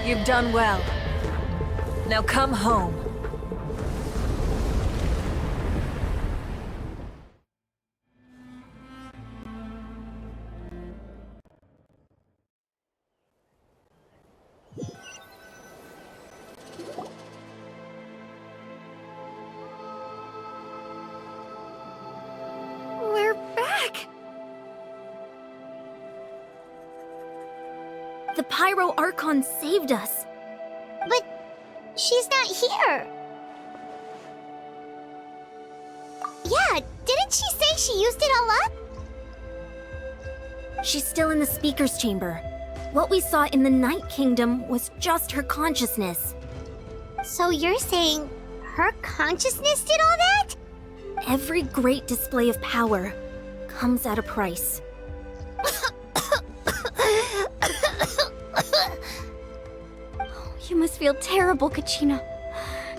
You've done well. Now come home. We're back! The Pyro Archon saved us. But she's not here. Yeah, didn't she say she used it all up? She's still in the Speaker's Chamber. What we saw in the Night Kingdom was just her consciousness. So you're saying her consciousness did all that? Every great display of power comes at a price. You must feel terrible, Kachina.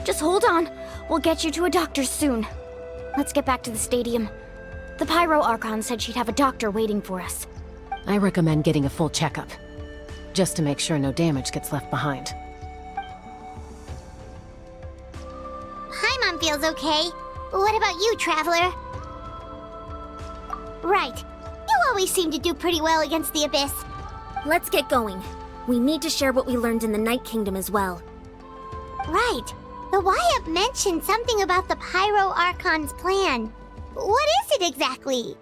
Just hold on. We'll get you to a doctor soon. Let's get back to the stadium. The Pyro Archon said she'd have a doctor waiting for us. I recommend getting a full checkup, just to make sure no damage gets left behind. Paimon feels okay. What about you, Traveler? Right. You always seem to do pretty well against the Abyss. Let's get going. We need to share what we learned in the Night Kingdom as well. Right. The Wyatt mentioned something about the Pyro Archon's plan. What is it exactly?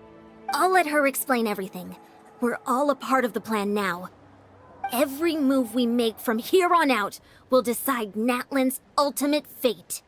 I'll let her explain everything. We're all a part of the plan now. Every move we make from here on out will decide Natlan's ultimate fate.